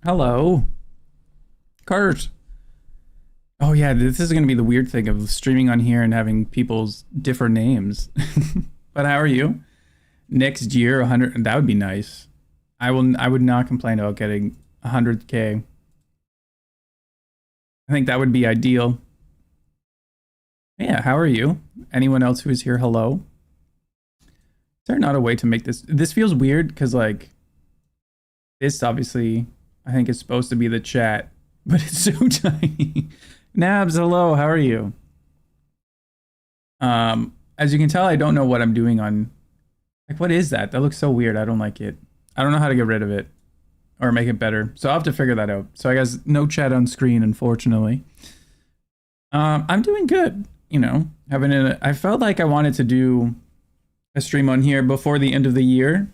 Hello. Carter. Oh yeah, this is gonna be the weird thing of streaming on here and having people's different names. But how are you? Next year, 100. That would be nice. I would not complain about getting 100K. I think that would be ideal. Yeah, how are you? Anyone else who is here, hello? Is there not a way to make this? This feels weird because like this obviously I think is supposed to be the chat, but it's so tiny. Nabs, hello, how are you? As you can tell, I don't know what I'm doing on, like, what is that? That looks so weird. I don't like it. I don't know how to get rid of it or make it better. So I'll have to figure that out. So I guess no chat on screen, unfortunately. I'm doing good, you know, I felt like I wanted to do a stream on here before the end of the year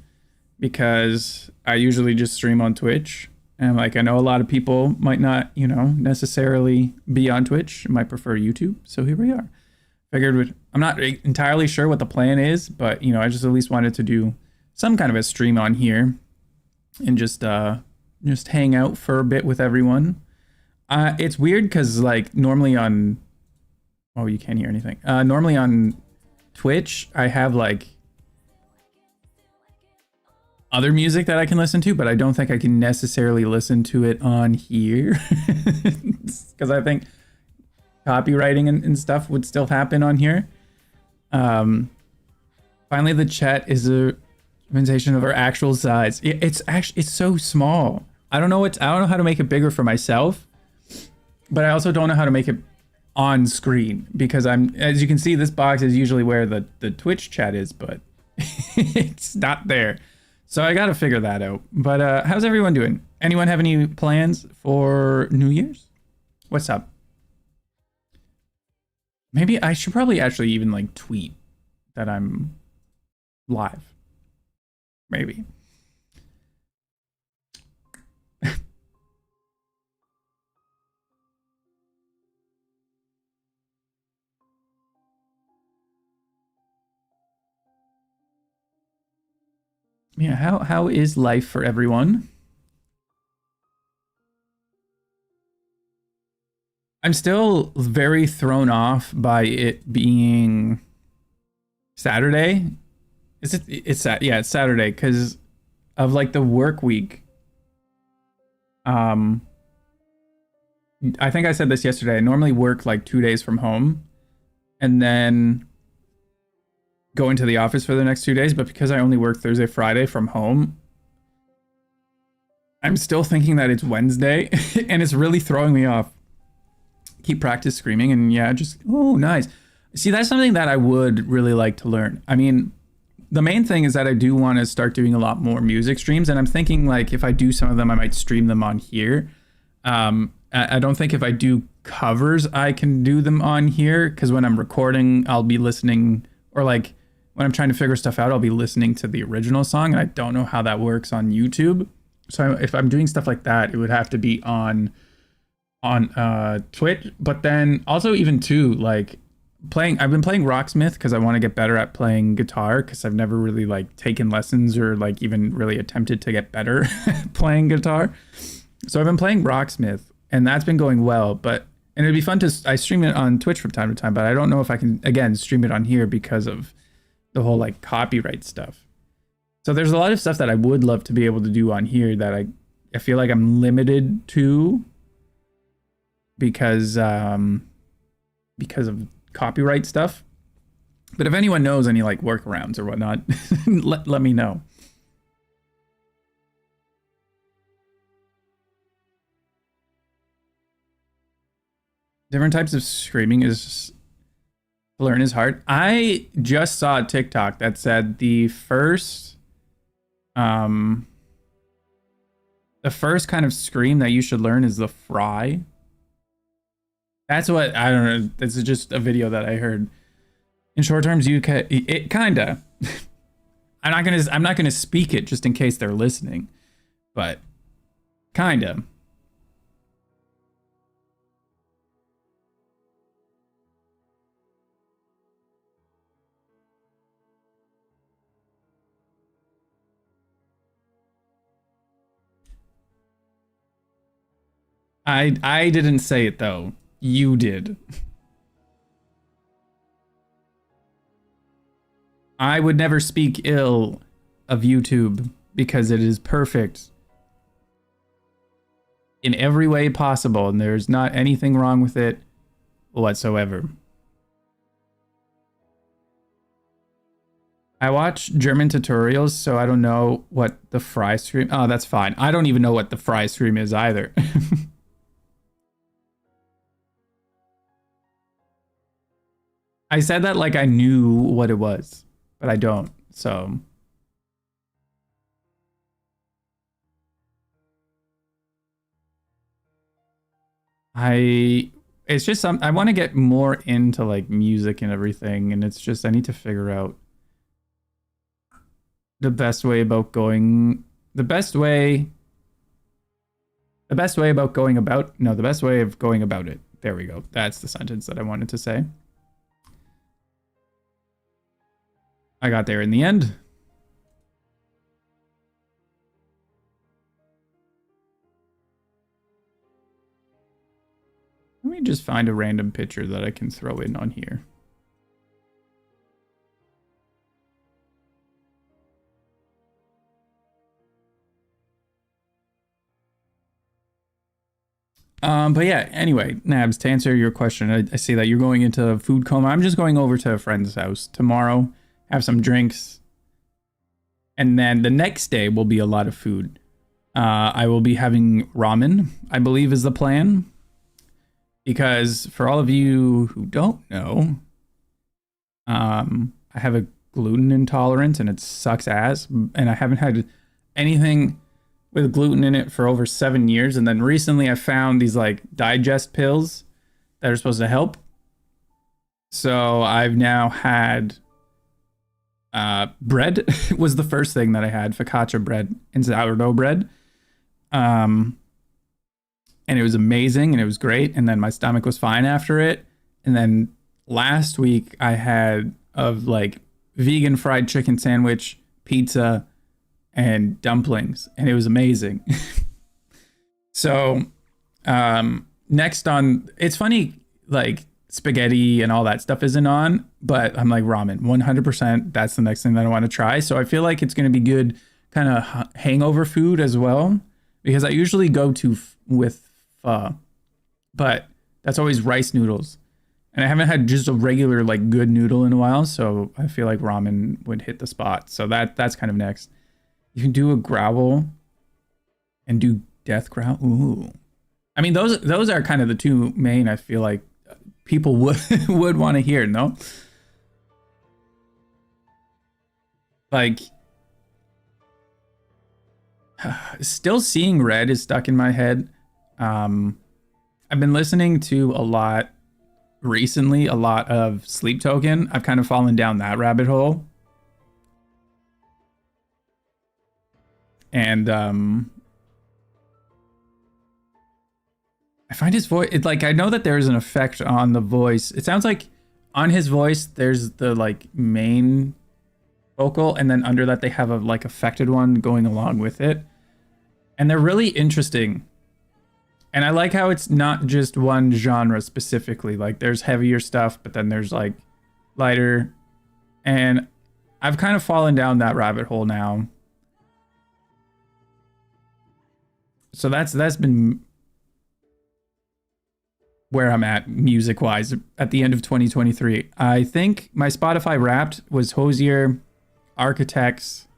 because I usually just stream on Twitch. And like, I know a lot of people might not, necessarily be on Twitch, might prefer YouTube. So here we are. I'm not entirely sure what the plan is, but I just at least wanted to do some kind of a stream on here and just hang out for a bit with everyone. It's weird because like normally on, oh, you can't hear anything. Normally on Twitch, I have like other music that I can listen to, but I don't think I can necessarily listen to it on here because I think copywriting and stuff would still happen on here. Finally, the chat is a representation of our actual size. It's so small. I don't know how to make it bigger for myself, but I also don't know how to make it on screen because as you can see, this box is usually where the Twitch chat is, but it's not there. So I got to figure that out. But how's everyone doing? Anyone have any plans for New Year's? What's up? Maybe I should probably actually even like tweet that I'm live. Maybe. Yeah, how is life for everyone? I'm still very thrown off by it being Saturday. It's Saturday because of like the work week. I think I said this yesterday. I normally work like 2 days from home and then go into the office for the next 2 days, but because I only work Thursday, Friday from home, I'm still thinking that it's Wednesday and it's really throwing me off. Keep practice screaming and oh, nice. See, that's something that I would really like to learn. I mean, the main thing is that I do want to start doing a lot more music streams, and I'm thinking like if I do some of them, I might stream them on here. I don't think if I do covers, I can do them on here because when I'm recording, I'll be listening, or like when I'm trying to figure stuff out, I'll be listening to the original song, and I don't know how that works on YouTube. So if I'm doing stuff like that, it would have to be on Twitch. But then also even too, like I've been playing Rocksmith because I want to get better at playing guitar because I've never really like taken lessons or like even really attempted to get better at playing guitar. So I've been playing Rocksmith and that's been going well, and it'd be fun I stream it on Twitch from time to time, but I don't know if I can again stream it on here because of the whole like copyright stuff. So there's a lot of stuff that I would love to be able to do on here that I feel like I'm limited to because of copyright stuff. But if anyone knows any like workarounds or whatnot, let me know. Different types of screaming to learn is hard. I just saw a TikTok that said the first kind of scream that you should learn is the fry. That's what, I don't know. This is just a video that I heard. In short terms, it kinda. I'm not gonna speak it just in case they're listening, but kinda. I didn't say it though. You did. I would never speak ill of YouTube because it is perfect in every way possible, and there's not anything wrong with it whatsoever. I watch German tutorials, so I don't know what the fry stream. Oh, that's fine. I don't even know what the fry stream is either. I said that like I knew what it was, but I don't. So it's just I want to get more into like music and everything, and it's just I need to figure out the best way The best way about going about, no, the best way of going about it. There we go. That's the sentence that I wanted to say. I got there in the end. Let me just find a random picture that I can throw in on here. But yeah, anyway, Nabs, to answer your question, I see that you're going into food coma. I'm just going over to a friend's house tomorrow, have some drinks, and then the next day will be a lot of food. I will be having ramen, I believe is the plan. Because for all of you who don't know, I have a gluten intolerance and it sucks ass. And I haven't had anything with gluten in it for over 7 years. And then recently I found these like digest pills that are supposed to help. So I've now had bread was the first thing that I had, focaccia bread and sourdough bread. And it was amazing and it was great. And then my stomach was fine after it. And then last week I had of like vegan fried chicken sandwich, pizza, and dumplings, and it was amazing. So next on, it's funny, like spaghetti and all that stuff isn't on, but I'm like ramen 100%. That's the next thing that I want to try. So I feel like it's going to be good kind of hangover food as well, because I usually go to with pho, but that's always rice noodles. And I haven't had just a regular like good noodle in a while, so I feel like ramen would hit the spot. So that's kind of next. You can do a growl and do death growl. Ooh. I mean, those are kind of the two main, I feel like people would would want to hear, no? Like still seeing red is stuck in my head. I've been listening to a lot recently, a lot of Sleep Token. I've kind of fallen down that rabbit hole. And I find his voice, like, I know that there's an effect on the voice. It sounds like on his voice, there's the like main vocal, and then under that they have a like affected one going along with it. And they're really interesting. And I like how it's not just one genre specifically. Like there's heavier stuff, but then there's like lighter. And I've kind of fallen down that rabbit hole now. So that's been where I'm at music wise at the end of 2023. I think my Spotify Wrapped was Hosier, Architects.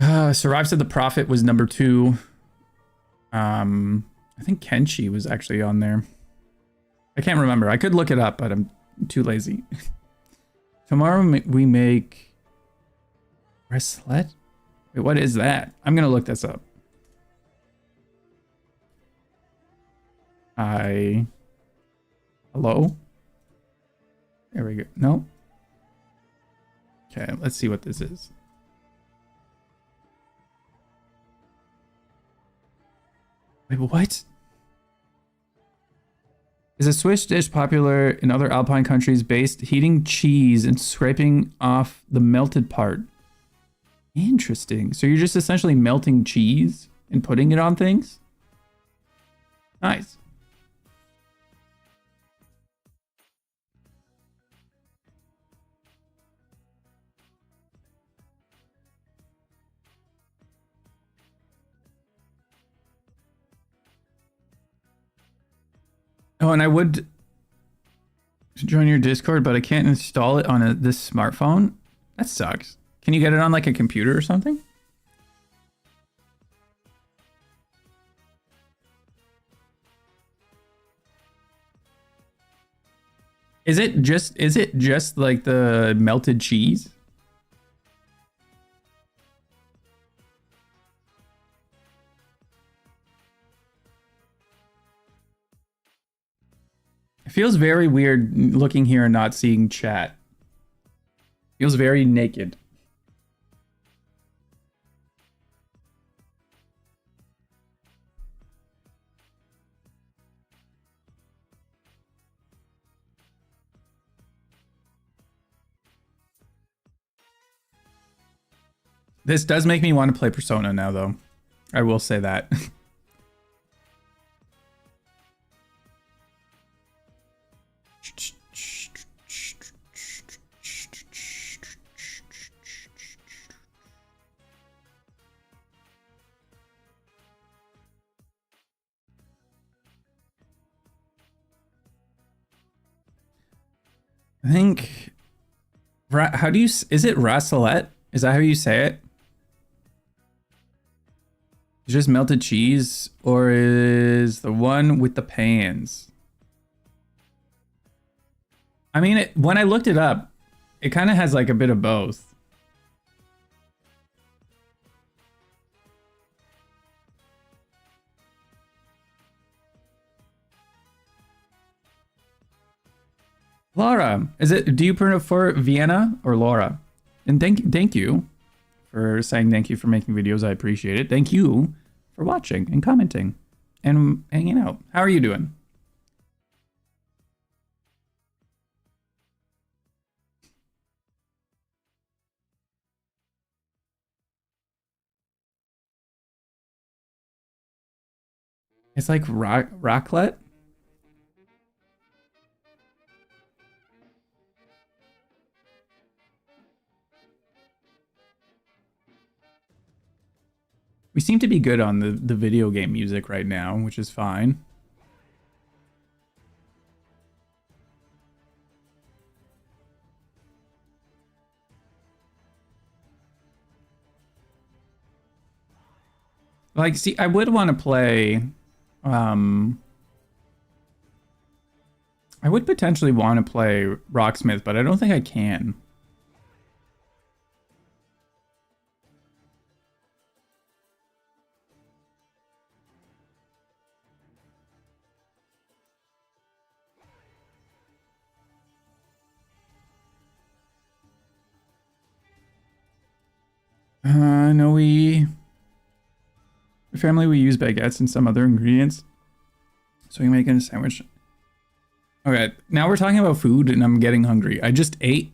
Survives to the Prophet was number 2. I think Kenshi was actually on there. I can't remember. I could look it up, but I'm too lazy. Tomorrow we make Reslet? Wait, what is that? I'm gonna look this up. Hello? There we go. No? Okay, let's see what this is. Wait, what? Is a Swiss dish popular in other Alpine countries based heating cheese and scraping off the melted part? Interesting. So you're just essentially melting cheese and putting it on things? Nice. Oh, and I would join your Discord, but I can't install it on this smartphone. That sucks. Can you get it on like a computer or something? Is it just like the melted cheese? It feels very weird looking here and not seeing chat. Feels very naked. This does make me want to play Persona now, though. I will say that. I think... How do you... Is it Rassalette? Is that how you say it? Is it just melted cheese? Or is the one with the pans? I mean, when I looked it up, it kind of has like a bit of both. Laura, is it? Do you prefer Vienna or Laura? And thank you for saying thank you for making videos. I appreciate it. Thank you for watching and commenting and hanging out. How are you doing? It's like raclette. We seem to be good on the video game music right now, which is fine. Like, see, I would want to play... I would potentially want to play Rocksmith, but I don't think I can. No, the family, we use baguettes and some other ingredients. So we make it a sandwich. Okay, now we're talking about food and I'm getting hungry. I just ate.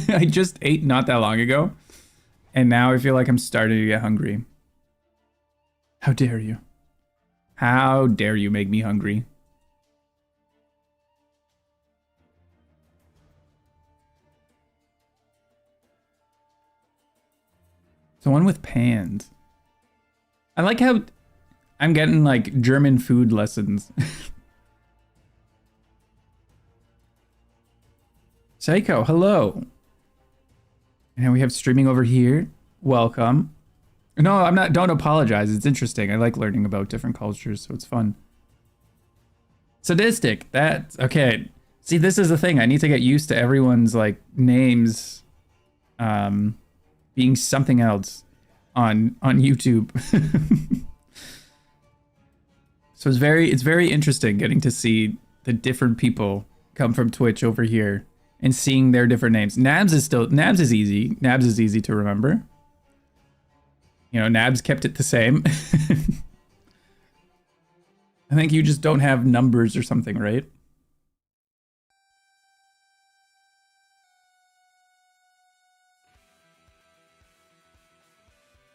I just ate not that long ago. And now I feel like I'm starting to get hungry. How dare you? How dare you make me hungry? The one with pans. I like how I'm getting like German food lessons. Psycho, hello. And now we have streaming over here. Welcome. No, I'm not. Don't apologize. It's interesting. I like learning about different cultures, so it's fun. Sadistic. That's okay. See, this is the thing. I need to get used to everyone's like names being something else on YouTube. So it's very interesting getting to see the different people come from Twitch over here and seeing their different names. Nabs is easy. Nabs is easy to remember. You know, Nabs kept it the same. I think you just don't have numbers or something, right?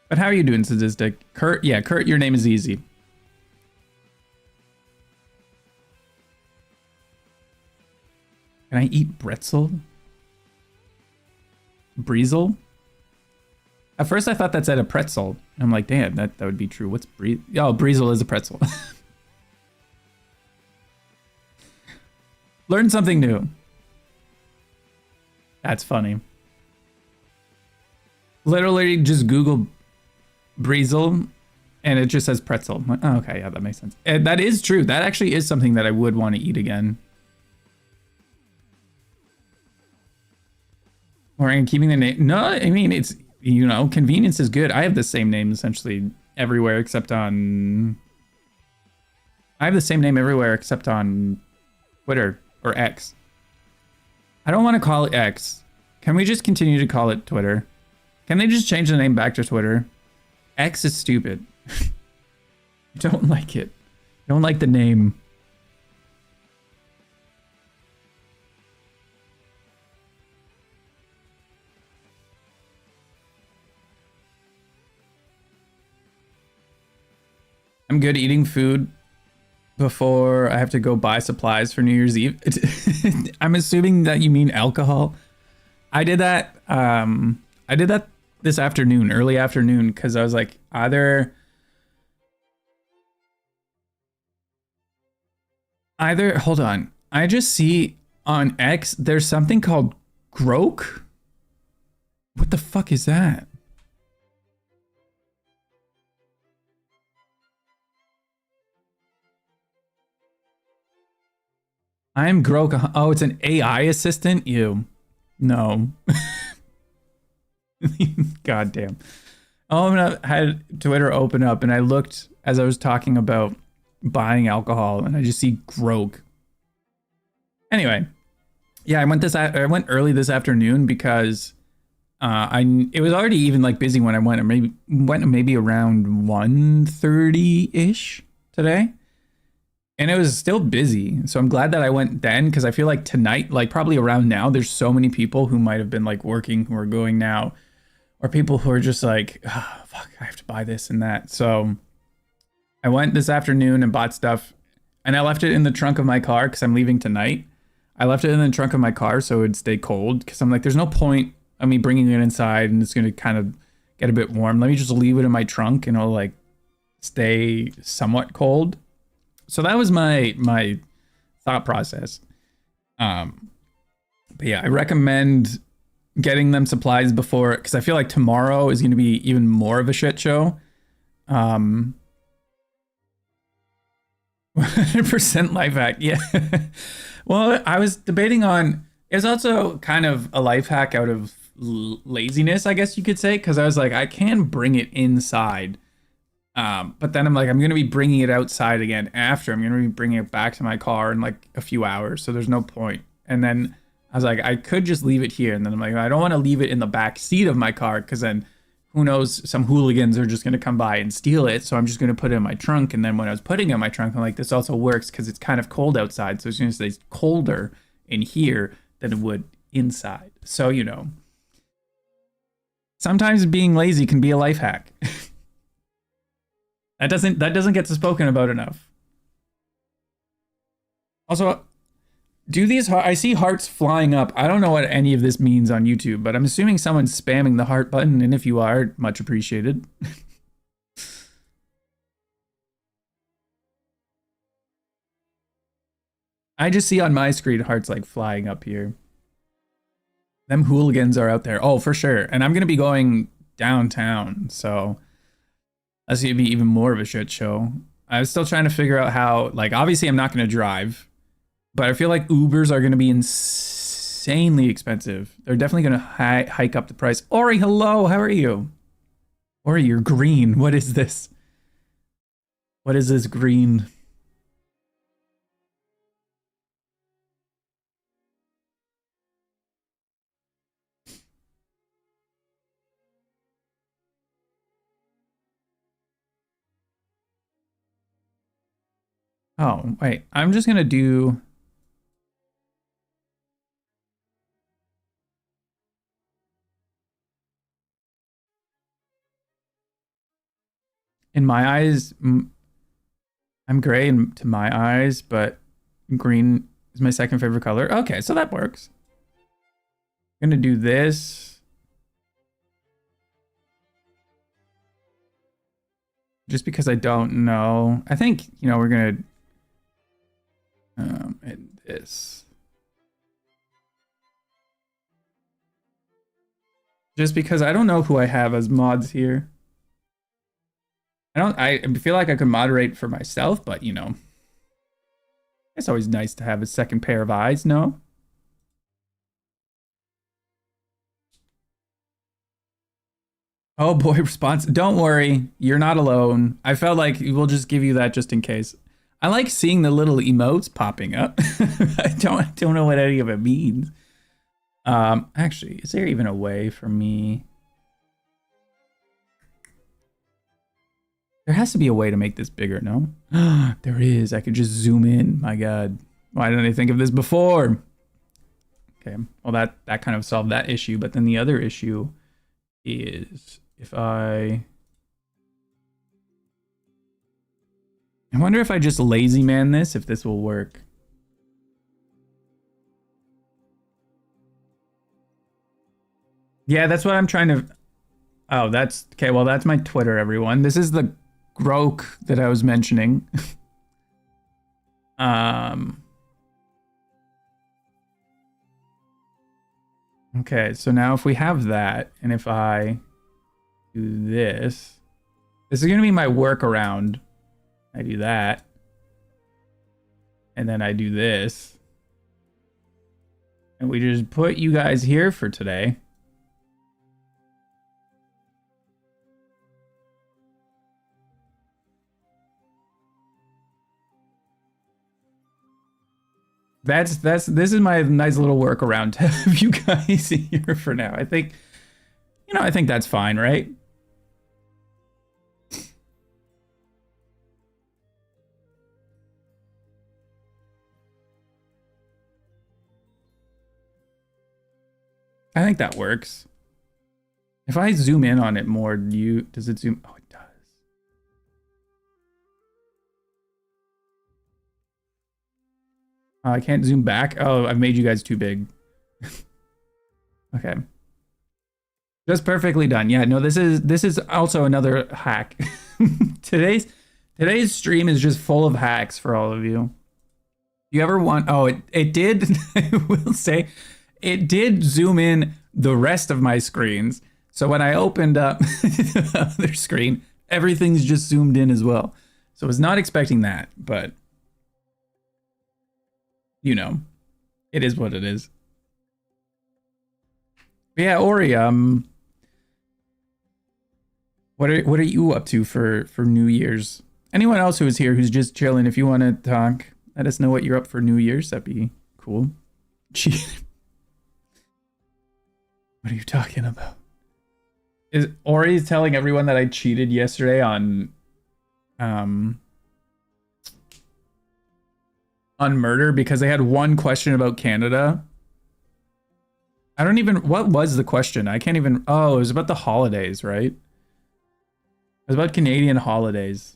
But how are you doing, Sadistic? Kurt, yeah, Kurt, your name is easy. Can I eat bretzel? Breezel? At first I thought that said a pretzel. I'm like, damn, that would be true. What's breezel? Oh, breezel is a pretzel. Learn something new. That's funny. Literally just Google breezel and it just says pretzel. Like, oh, okay, yeah, that makes sense. And that is true. That actually is something that I would want to eat again. Or in keeping the name. No, I mean, it's, you know, convenience is good. I have the same name essentially everywhere except on... I have the same name everywhere except on Twitter or X. I don't want to call it X. Can we just continue to call it Twitter? Can they just change the name back to Twitter? X is stupid. Don't like it. Don't like the name. I'm good eating food before I have to go buy supplies for New Year's Eve. I'm assuming that you mean alcohol. I did that. I did that this afternoon, early afternoon, because I was like, either. Hold on. I just see on X there's something called Grok. What the fuck is that? I'm Grok. Oh, it's an AI assistant? Ew. No. God damn. Oh, I had Twitter open up and I looked as I was talking about buying alcohol and I just see Grok. Anyway, yeah, I went early this afternoon because it was already even like busy when I went. I went maybe around 1:30-ish today. And it was still busy. So I'm glad that I went then because I feel like tonight, like probably around now, there's so many people who might have been like working who are going now, or people who are just like, oh, fuck, I have to buy this and that. So I went this afternoon and bought stuff and I left it in the trunk of my car because I'm leaving tonight. I left it in the trunk of my car so it would stay cold because I'm like, there's no point of me bringing it inside and it's going to kind of get a bit warm. Let me just leave it in my trunk and it'll like stay somewhat cold. So that was my thought process. But yeah, I recommend getting them supplies before, because I feel like tomorrow is going to be even more of a shit show. 100% life hack. Yeah. Well, I was debating on, it's also kind of a life hack out of laziness, I guess you could say, because I was like, I can bring it inside. But then I'm like, I'm going to be bringing it outside again after. I'm going to be bringing it back to my car in like a few hours. So there's no point. And then I was like, I could just leave it here. And then I'm like, I don't want to leave it in the back seat of my car because then who knows, some hooligans are just going to come by and steal it. So I'm just going to put it in my trunk. And then when I was putting it in my trunk, I'm like, this also works because it's kind of cold outside. So it's going to stay colder in here than it would inside. So, you know, sometimes being lazy can be a life hack. That doesn't get spoken about enough. Also, I see hearts flying up. I don't know what any of this means on YouTube, but I'm assuming someone's spamming the heart button, and if you are, much appreciated. I just see on my screen hearts like flying up here. Them hooligans are out there. Oh, for sure. And I'm going to be going downtown, so that's going to be even more of a shit show. I was still trying to figure out how, like, obviously I'm not going to drive, but I feel like Ubers are going to be insanely expensive. They're definitely going to hike up the price. Ori, hello, how are you? Ori, you're green. What is this? What is this green? Oh, wait, I'm just going to do... In my eyes, I'm gray to my eyes, but green is my second favorite color. Okay, so that works. I'm going to do this. Just because I don't know. I think, you know, we're going to... and this. Just because I don't know who I have as mods here. I feel like I could moderate for myself, but you know, it's always nice to have a second pair of eyes, no? Oh boy, response. Don't worry, you're not alone. I felt like we'll just give you that just in case. I like seeing the little emotes popping up. I don't know what any of it means. Actually, is there even a way for me? There has to be a way to make this bigger, no? There is. I could just zoom in. My God. Why didn't I think of this before? Okay. Well, that kind of solved that issue. But then the other issue is if I... I wonder if I just lazy man this, if this will work. Yeah, that's what I'm trying to... Oh, that's... Okay, well, that's my Twitter, everyone. This is the Grok that I was mentioning. Okay, so now if we have that, and if I do this... This is going to be my workaround. I do that. And then I do this. And we just put you guys here for today. This is my nice little workaround to have you guys here for now. I think, I think that's fine, right? I think that works. If I zoom in on it more, does it zoom? Oh, it does. I can't zoom back. Oh, I've made you guys too big. Okay. Just perfectly done. Yeah, no, this is also another hack. Today's stream is just full of hacks for all of you. You ever want... Oh, it did... I will say... It did zoom in the rest of my screens. So when I opened up the other screen, everything's just zoomed in as well. So I was not expecting that, but... it is what it is. But yeah, Ori, what are you up to for New Year's? Anyone else who is here who's just chilling, if you want to talk, let us know what you're up for New Year's. That'd be cool. What are you talking about? Is Ori telling everyone that I cheated yesterday on murder because they had one question about Canada? I don't even... What was the question? I can't even... Oh, it was about the holidays, right? It was about Canadian holidays.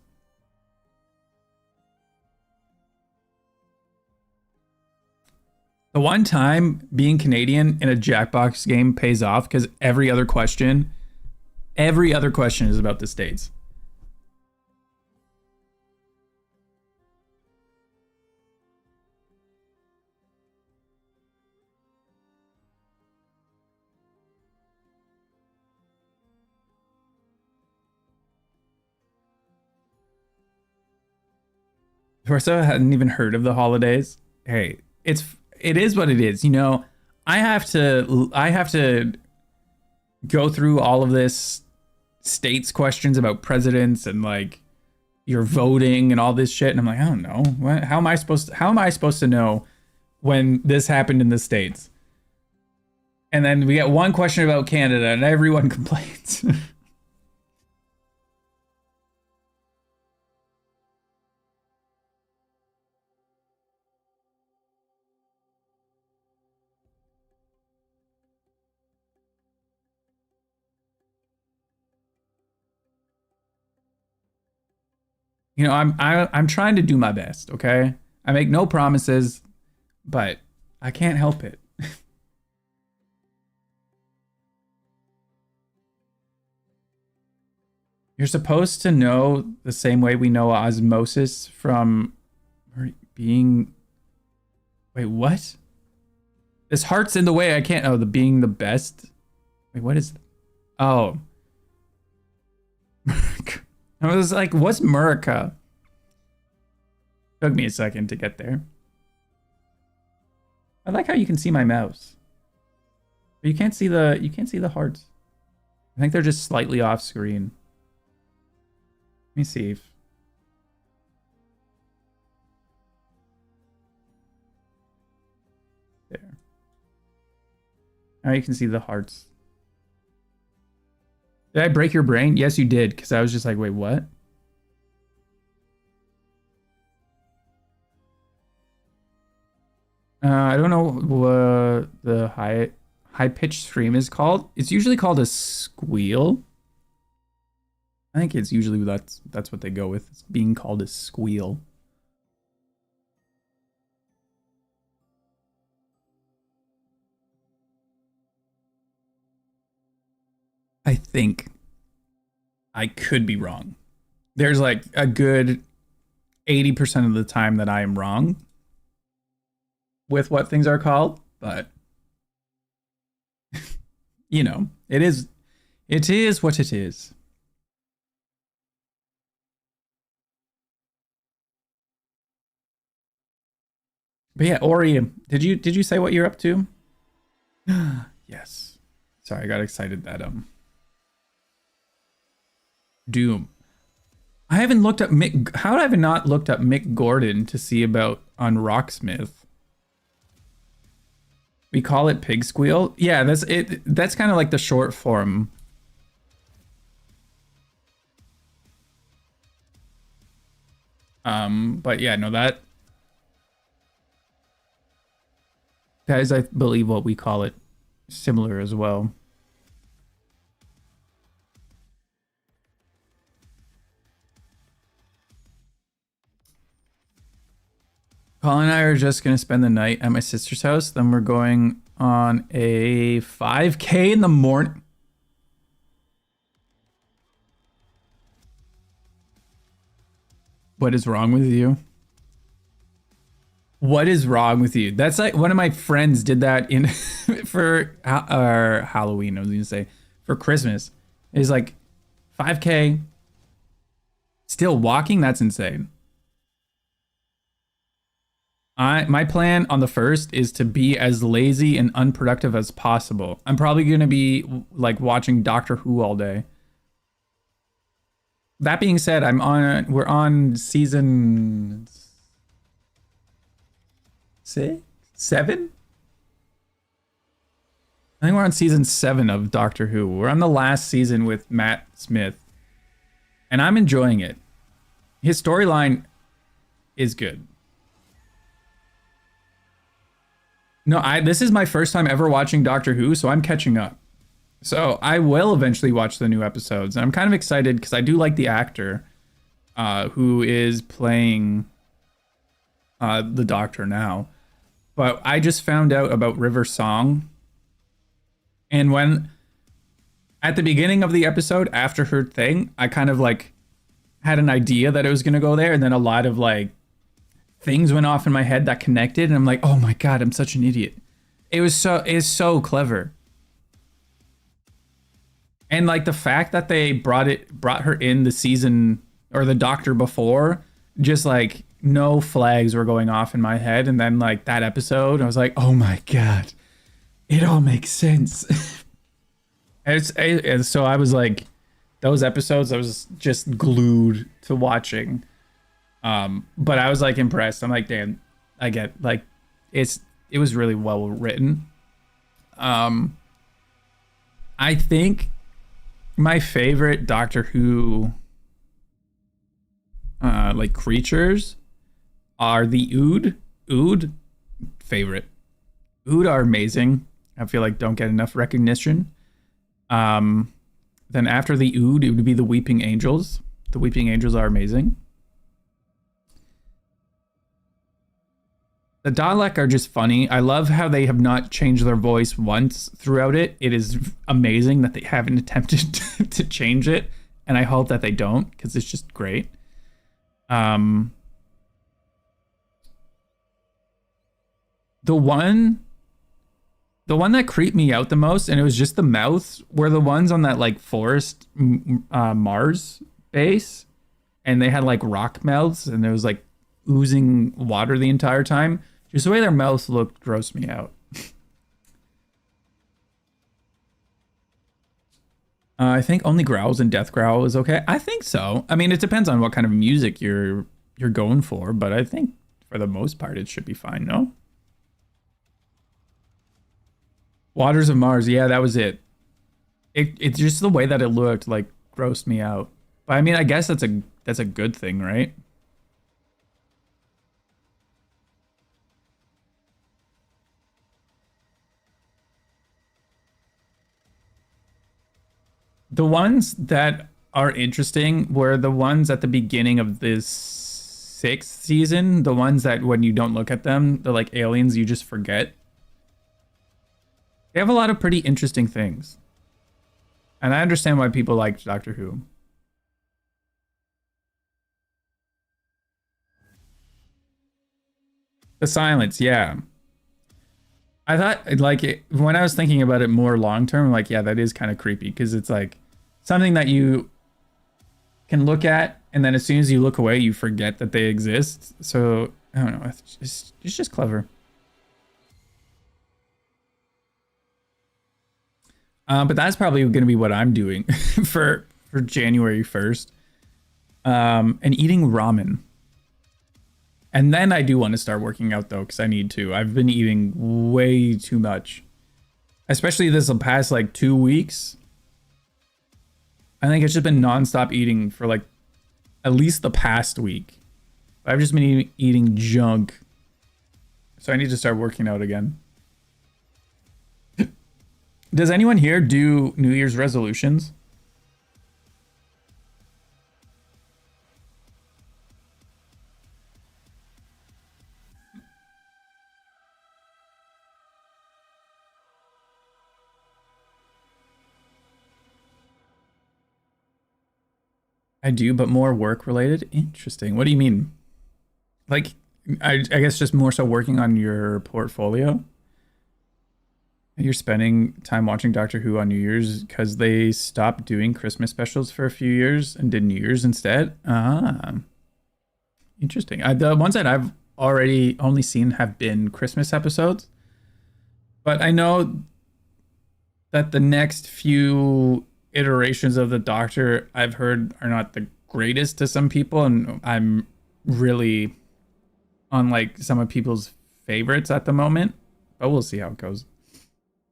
The one time being Canadian in a Jackbox game pays off because every other question is about the States. Torso hadn't even heard of the holidays. Hey, it is what it is. I have to go through all of this states questions about presidents and like your voting and all this shit, and I'm like, I don't know. How am I supposed to know when this happened in the States? And then we get one question about Canada and everyone complains. I'm trying to do my best, okay? I make no promises, but I can't help it. You're supposed to know the same way we know osmosis from being... Wait, what? This heart's in the way. I can't... Oh, the being the best? Wait, what is... Oh. I was like, what's Murica? Took me a second to get there. I like how you can see my mouse. But you can't see the hearts. I think they're just slightly off screen. Let me see if... There. Now you can see the hearts. Did I break your brain? Yes, you did, because I was just like, wait, what? I don't know what the high pitched scream is called. It's usually called a squeal. I think it's usually that's what they go with. It's being called a squeal. I think I could be wrong. There's like a good 80% of the time that I am wrong with what things are called, but you know, it is what it is. But yeah, Ori, did you say what you're up to? Yes. Sorry, I got excited that Doom. I haven't looked up Mick. How have I not looked up Mick Gordon to see about on Rocksmith? We call it pig squeal. Yeah, that's it. That's kind of like the short form. But yeah, no, that is, I believe, what we call it. Similar as well. Colin and I are just gonna spend the night at my sister's house. Then we're going on a 5K in the morning. What is wrong with you? What is wrong with you? That's like one of my friends did that in for Halloween. I was gonna say for Christmas. It's like 5K. Still walking. That's insane. My plan on the first is to be as lazy and unproductive as possible. I'm probably gonna be like watching Doctor Who all day. That being said, we're on season 6, 7. I think we're on season 7 of Doctor Who. We're on the last season with Matt Smith, and I'm enjoying it. His storyline is good. No, this is my first time ever watching Doctor Who, so I'm catching up. So I will eventually watch the new episodes, and I'm kind of excited because I do like the actor who is playing the Doctor now. But I just found out about River Song, and when at the beginning of the episode after her thing, I kind of like had an idea that it was gonna go there, and then a lot of like things went off in my head that connected, and I'm like, oh my god, I'm such an idiot. It's so clever. And like the fact that they brought her in the season or the Doctor before, just like no flags were going off in my head, and then like that episode, I was like, oh my god, it all makes sense. And so I was like, those episodes, I was just glued to watching. But I was like impressed. I'm like, damn, I get like it was really well written. I think my favorite Doctor Who like creatures are the Ood. Ood, favorite. Ood are amazing. I feel like don't get enough recognition. Then after the Ood, it would be the Weeping Angels. The Weeping Angels are amazing. The Dalek are just funny. I love how they have not changed their voice once throughout it. It is amazing that they haven't attempted to change it, and I hope that they don't because it's just great. The one that creeped me out the most, and it was just the mouths, were the ones on that like forest Mars base, and they had like rock mouths, and there was like oozing water the entire time. Just the way their mouths looked grossed me out. I think only growls and death growl is okay. I think so. I mean, it depends on what kind of music you're going for, but I think for the most part it should be fine. No. Waters of Mars. Yeah, that was it. It's just the way that it looked like grossed me out. But I mean, I guess that's a good thing, right? The ones that are interesting were the ones at the beginning of this sixth season. The ones that when you don't look at them, they're like aliens you just forget. They have a lot of pretty interesting things. And I understand why people like Doctor Who. The silence, yeah. I thought, like, when I was thinking about it more long term, like, yeah, that is kind of creepy because it's like something that you can look at, and then as soon as you look away, you forget that they exist. So I don't know. It's just clever. But that's probably going to be what I'm doing for January 1st. And eating ramen. And then I do want to start working out though, because I need to. I've been eating way too much, especially this past like 2 weeks. I think it's just been nonstop eating for like at least the past week. I've just been eating junk, so I need to start working out again. Does anyone here do New Year's resolutions? I do, but more work related. Interesting. What do you mean? Like, I guess just more so working on your portfolio. You're spending time watching Doctor Who on New Year's because they stopped doing Christmas specials for a few years and did New Year's instead. Ah, interesting. The ones that I've already only seen have been Christmas episodes, but I know that the next few iterations of the Doctor I've heard are not the greatest to some people, and I'm really on like some of people's favorites at the moment, but we'll see how it goes.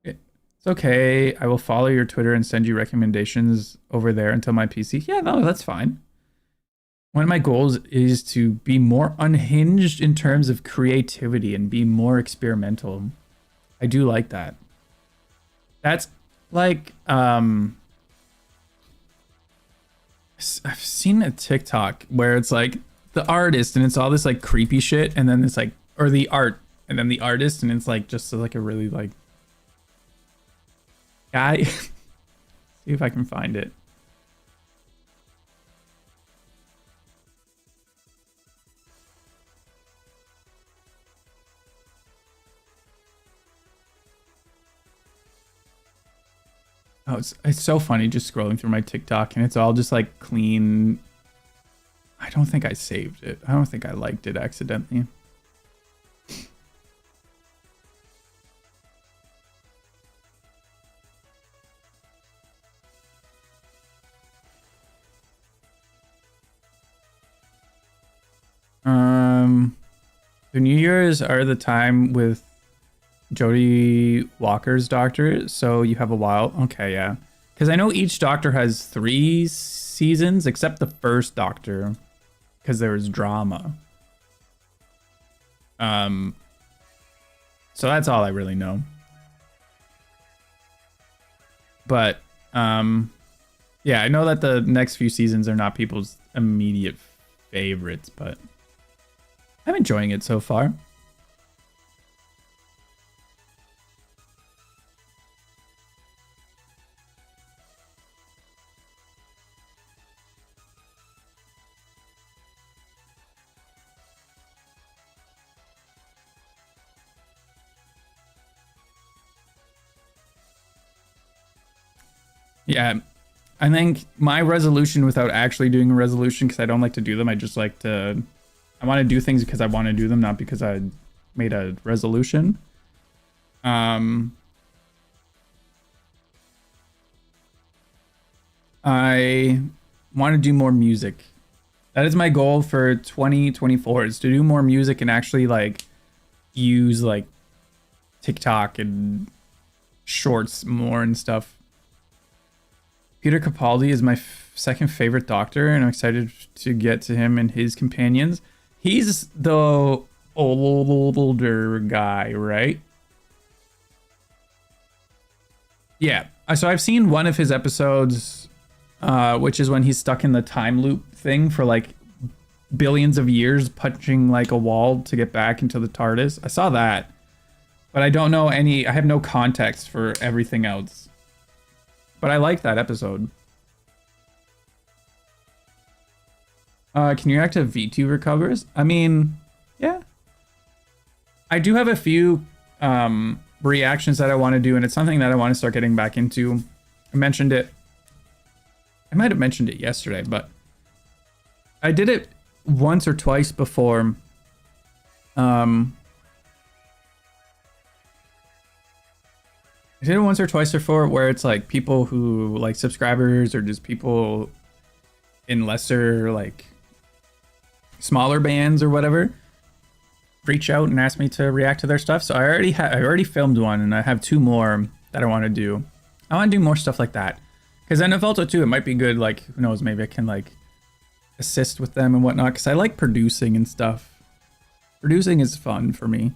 It's okay. I will follow your Twitter and send you recommendations over there until my PC. Yeah, no, that's fine. One of my goals is to be more unhinged in terms of creativity and be more experimental. I do like that. That's like, I've seen a TikTok where it's like the artist and it's all this like creepy shit, and then it's like, or the art and then the artist, and it's like just like a really like guy. See if I can find it. Oh, it's so funny just scrolling through my TikTok, and it's all just like clean. I don't think I saved it. I don't think I liked it accidentally. The New Year's are the time with Jodie Walker's Doctor, so you have a while. Okay, yeah. Because I know each Doctor has 3 seasons, except the first Doctor, because there was drama. So that's all I really know. But, yeah, I know that the next few seasons are not people's immediate favorites, but I'm enjoying it so far. Yeah, I think my resolution without actually doing a resolution, because I don't like to do them, I just like to, I want to do things because I want to do them, not because I made a resolution. I want to do more music. That is my goal for 2024, is to do more music and actually like use like TikTok and shorts more and stuff. Peter Capaldi is my second favorite Doctor, and I'm excited to get to him and his companions. He's the older guy, right? Yeah. So I've seen one of his episodes which is when he's stuck in the time loop thing for like billions of years, punching like a wall to get back into the TARDIS. I saw that, but I don't know any. I have no context for everything else. But I like that episode. Can you react to V2 recovers? I mean, yeah. I do have a few reactions that I want to do, and it's something that I want to start getting back into. I mentioned it. I might have mentioned it yesterday, but I did it once or twice before. I did it once or twice before where it's like people who like subscribers or just people in lesser like smaller bands or whatever reach out and ask me to react to their stuff. So I already filmed one, and I have 2 more that I want to do. I want to do more stuff like that, because NFL too, it might be good. Like, who knows, maybe I can like assist with them and whatnot, because I like producing and stuff. Producing is fun for me.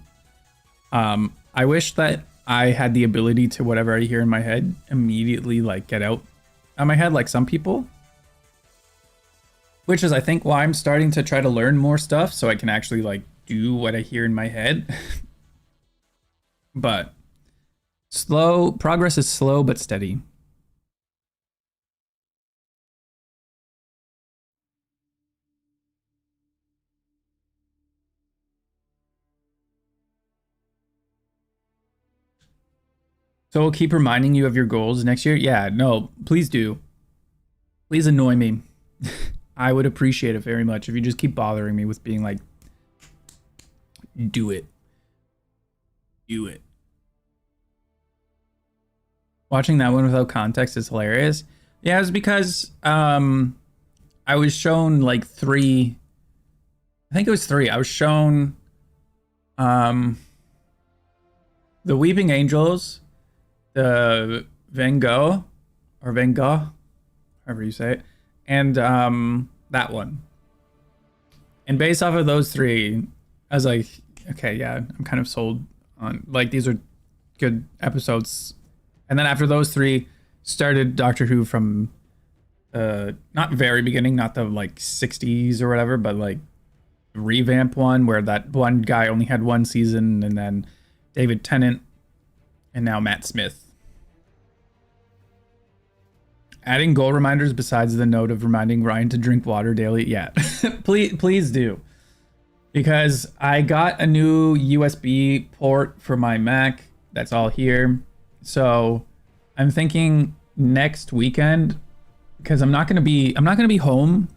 I wish that I had the ability to whatever I hear in my head immediately like get out of my head like some people, which is I think why I'm starting to try to learn more stuff so I can actually like do what I hear in my head. But progress is slow but steady. So we'll keep reminding you of your goals next year? Yeah, no, please do. Please annoy me. I would appreciate it very much if you just keep bothering me with being like, do it. Do it. Watching that one without context is hilarious. Yeah, it's because I was shown like 3. I think it was 3. I was shown the Weeping Angels, the Van Gogh, or Van Gogh, however you say it, and that one. And based off of those 3, I was like, okay, yeah, I'm kind of sold on, like, these are good episodes. And then after those 3, started Doctor Who from not very beginning, not the like 60s or whatever, but like revamp one where that one guy only had 1 season, and then David Tennant, and now Matt Smith. Adding goal reminders besides the note of reminding Ryan to drink water daily. Yeah, please do. Because I got a new USB port for my Mac. That's all here. So I'm thinking next weekend, because I'm not gonna be home.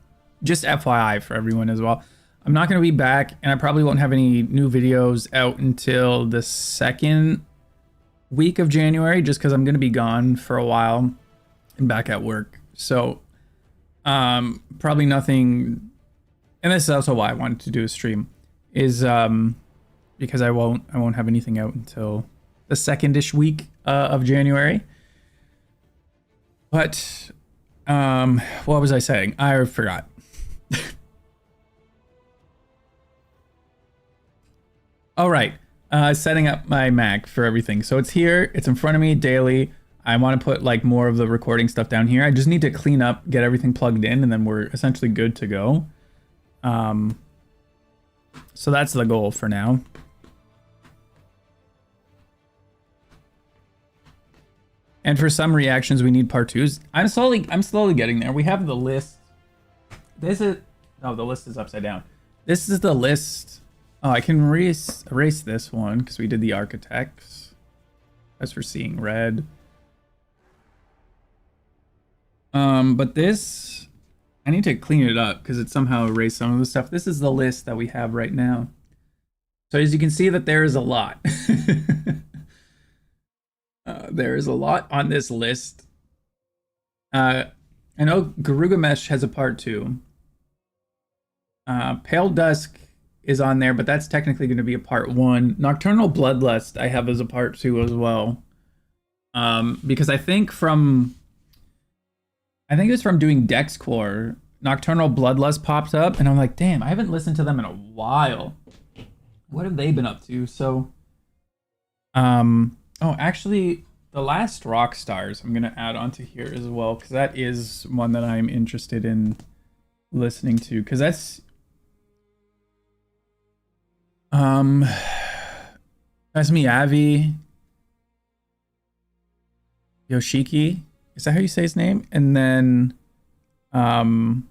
Just FYI for everyone as well. I'm not gonna be back, and I probably won't have any new videos out until the 2nd week of January, just because I'm gonna be gone for a while and back at work. So probably nothing. And this is also why I wanted to do a stream, is because I won't have anything out until the 2nd-ish week of January. But what was I saying? I forgot. All right, setting up my Mac for everything. So it's here, it's in front of me daily. I want to put like more of the recording stuff down here. I just need to clean up, get everything plugged in, and then we're essentially good to go. So that's the goal for now. And for some reactions, we need part 2s. I'm slowly getting there. We have the list. The list is upside down. This is the list. Oh, I can erase this one because we did the architects. As for seeing red. But this, I need to clean it up because it somehow erased some of the stuff. This is the list that we have right now. So as you can see that there is a lot. There is a lot on this list. I know Garugamesh has a part 2. Pale Dusk is on there, but that's technically going to be a part 1. Nocturnal Bloodlust I have as a part 2 as well. Because I think it was from doing Dexcore, Nocturnal Bloodlust popped up, and I'm like, damn, I haven't listened to them in a while. What have they been up to? So, oh, actually, The Last Rock Stars I'm gonna add onto here as well, because that is one that I'm interested in listening to, because um that's Miyavi Yoshiki. Is that how you say his name? And then um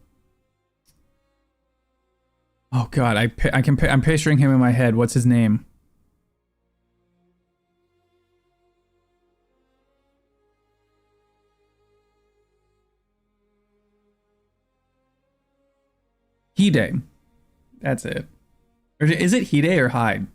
oh god, I'm picturing him in my head. What's his name? Hide. That's it. Or is it Hide or Hyde?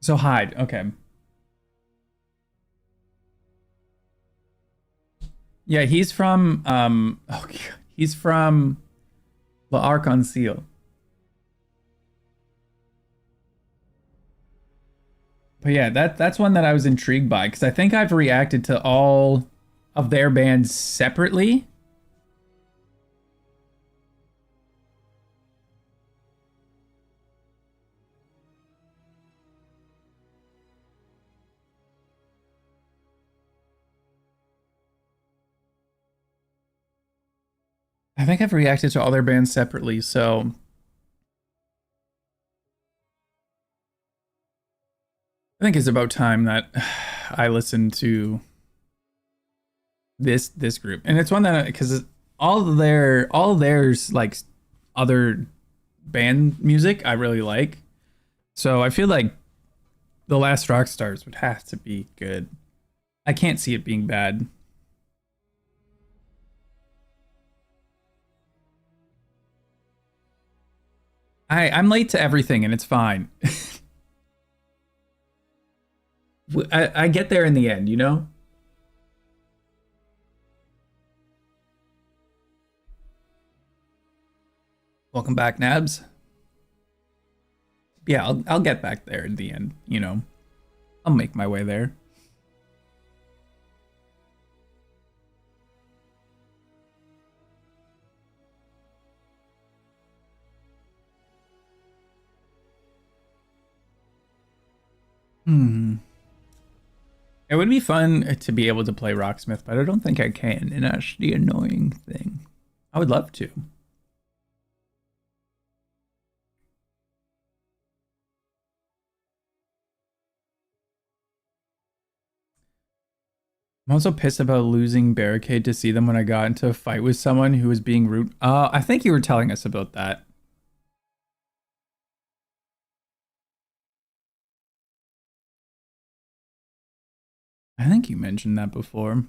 So Hyde. Okay. Yeah, he's from he's from L'Arc-en-Ciel. But yeah, that's one that I was intrigued by because I think I've reacted to all of their bands separately. I think I've reacted to all their bands separately, so I think it's about time that I listen to this group. And it's one that because all of theirs like other band music I really like. So I feel like The Last Rock Stars would have to be good. I can't see it being bad. I'm late to everything and it's fine. I get there in the end, you know? Welcome back, Nabs. Yeah, I'll get back there in the end, you know. I'll make my way there. Hmm. It would be fun to be able to play Rocksmith, but I don't think I can, and that's the annoying thing. I would love to. I'm also pissed about losing Barricade to see them when I got into a fight with someone who was being rude. I think you were telling us about that. I think you mentioned that before.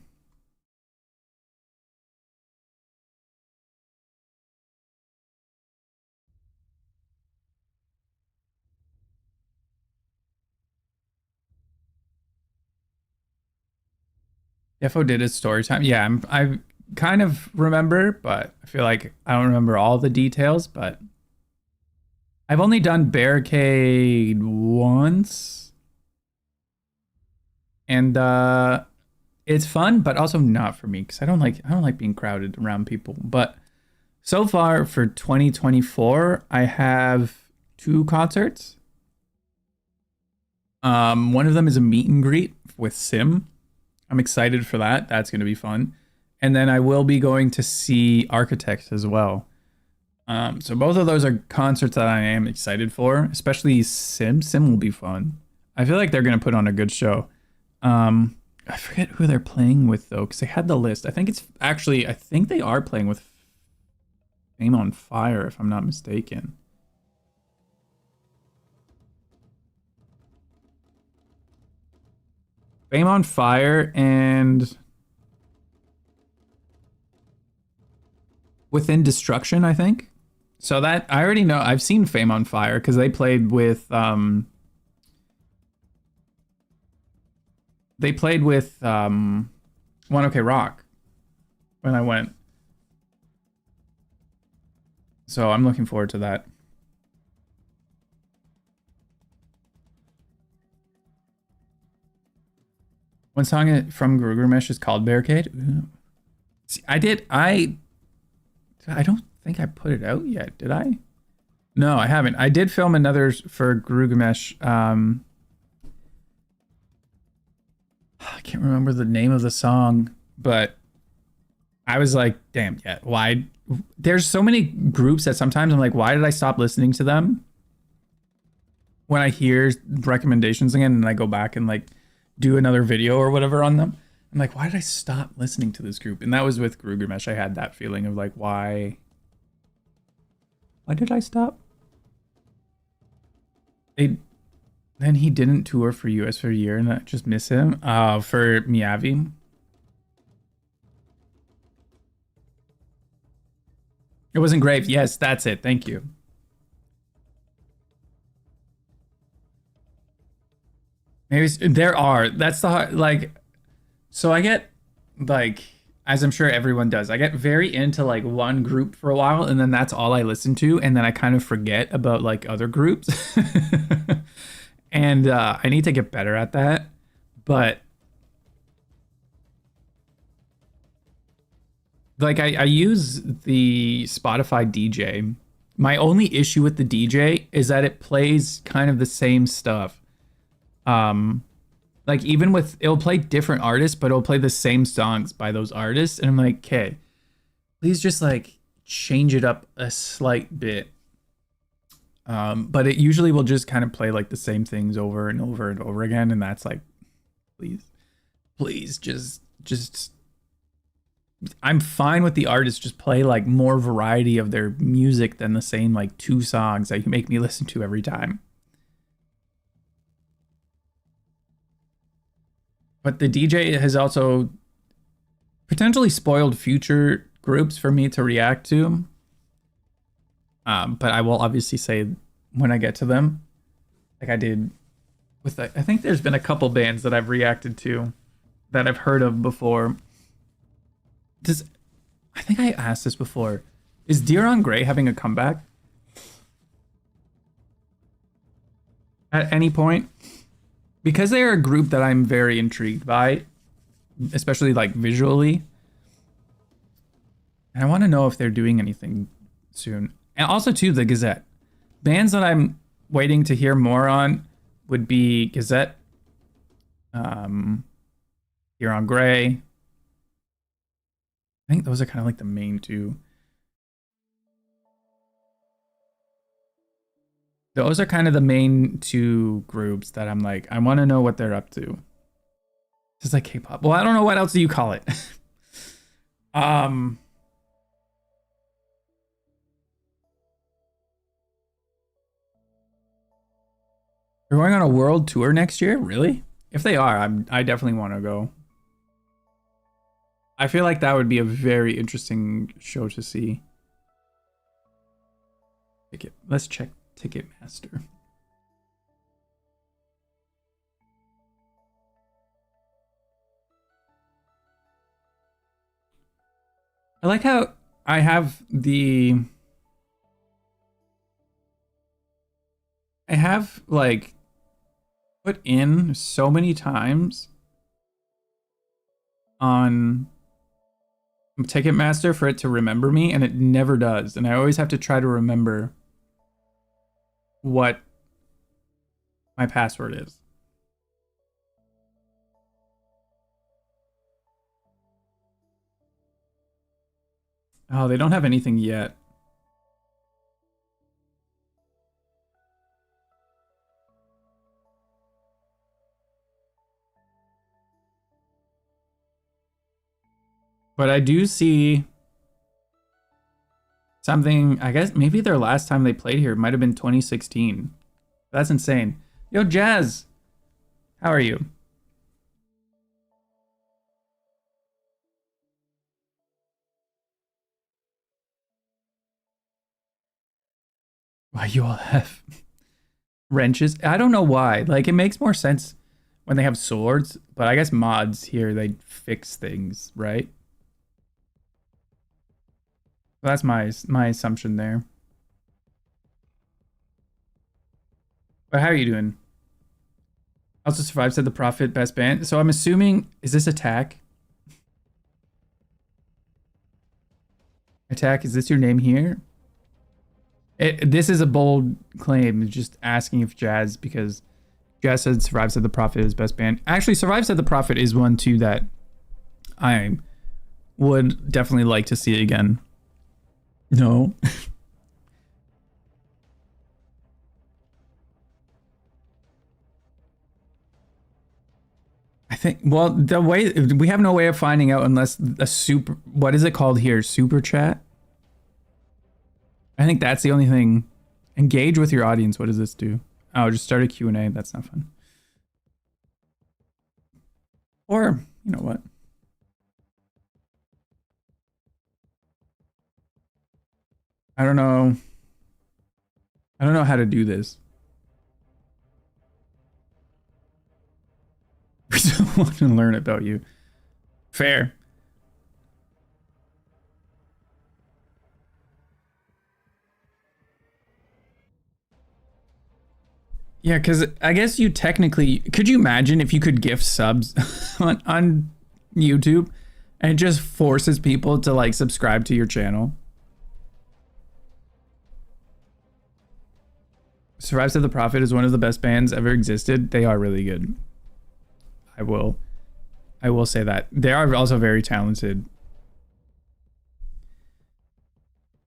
Defo did his story time. Yeah, I kind of remember, but I feel like I don't remember all the details, but I've only done Barricade once. And it's fun, but also not for me because I don't like being crowded around people. But so far for 2024, I have two concerts. One of them is a meet and greet with Sim. I'm excited for that. That's going to be fun. And then I will be going to see Architects as well. So both of those are concerts that I am excited for, especially Sim. Sim will be fun. I feel like they're going to put on a good show. I forget who they're playing with though, because they had the list. I think I think they are playing with Fame on Fire, if I'm not mistaken. Fame on Fire and Within Destruction, I think. So that I already know. I've seen Fame on Fire because they played with One OK Rock when I went. So I'm looking forward to that. One song from Gilgamesh is called Barricade. Ooh. See, I don't think I put it out yet, did I? No, I haven't. I did film another for Gilgamesh. I can't remember the name of the song, but I was like, damn, yeah, why? There's so many groups that sometimes I'm like, why did I stop listening to them? When I hear recommendations again and I go back and like do another video or whatever on them, I'm like, why did I stop listening to this group? And that was with Gilgamesh. I had that feeling of like, why did I stop? Then he didn't tour for US for a year and I just miss him. For Miyavi. It wasn't great. Yes, that's it. Thank you. Maybe there are. That's the hard, like. So I get like, as I'm sure everyone does, I get very into like one group for a while, and then that's all I listen to, and then I kind of forget about like other groups. And I need to get better at that. But like I use the Spotify DJ. My only issue with the DJ is that it plays kind of the same stuff. Um, like even with it'll play different artists, but it'll play the same songs by those artists, and I'm like, okay, please just like change it up a slight bit. But it usually will just kind of play like the same things over and over and over again, and that's like, please, just. I'm fine with the artists just play like more variety of their music than the same like two songs that you make me listen to every time. But the DJ has also potentially spoiled future groups for me to react to. But I will obviously say when I get to them, like I did with I think there's been a couple bands that I've reacted to that I've heard of before. I think I asked this before. Is Deer on Grey having a comeback at any point? Because they are a group that I'm very intrigued by, especially like visually. And I want to know if they're doing anything soon. And also too, the Gazette. Bands that I'm waiting to hear more on would be Gazette, Deer on Grey. I think those are kind of like the main two. Those are kind of the main two groups that I'm like, I want to know what they're up to. Just like K-pop. Well, I don't know what else do you call it. They're going on a world tour next year? Really? If they are, I definitely want to go. I feel like that would be a very interesting show to see. Let's check Ticketmaster. I like how I have like put in so many times on Ticketmaster for it to remember me, and it never does. And I always have to try to remember what my password is. Oh, they don't have anything yet. But I do see something, I guess maybe their last time they played here might have been 2016. That's insane. Yo, Jazz, how are you? Why you all have wrenches? I don't know why. Like, it makes more sense when they have swords, but I guess mods here, they fix things, right? That's my assumption there. But how are you doing? Also survived, said the Prophet, best band. So I'm assuming, is this Attack? Attack, is this your name here? This is a bold claim, just asking if Jazz, because Jazz said Survive said the Prophet is best band. Actually, Survive said the Prophet is one too that I would definitely like to see again. No. I think, well, the way, we have no way of finding out unless a super, what is it called here? Super chat? I think that's the only thing. Engage with your audience. What does this do? Oh, just start a Q&A. That's not fun. Or, you know what? I don't know. I don't know how to do this. We don't want to learn about you. Fair. Yeah, because I guess you technically... Could you imagine if you could gift subs on YouTube and it just forces people to like subscribe to your channel? Survive Said the Prophet is one of the best bands ever existed. They are really good. I will say that. They are also very talented.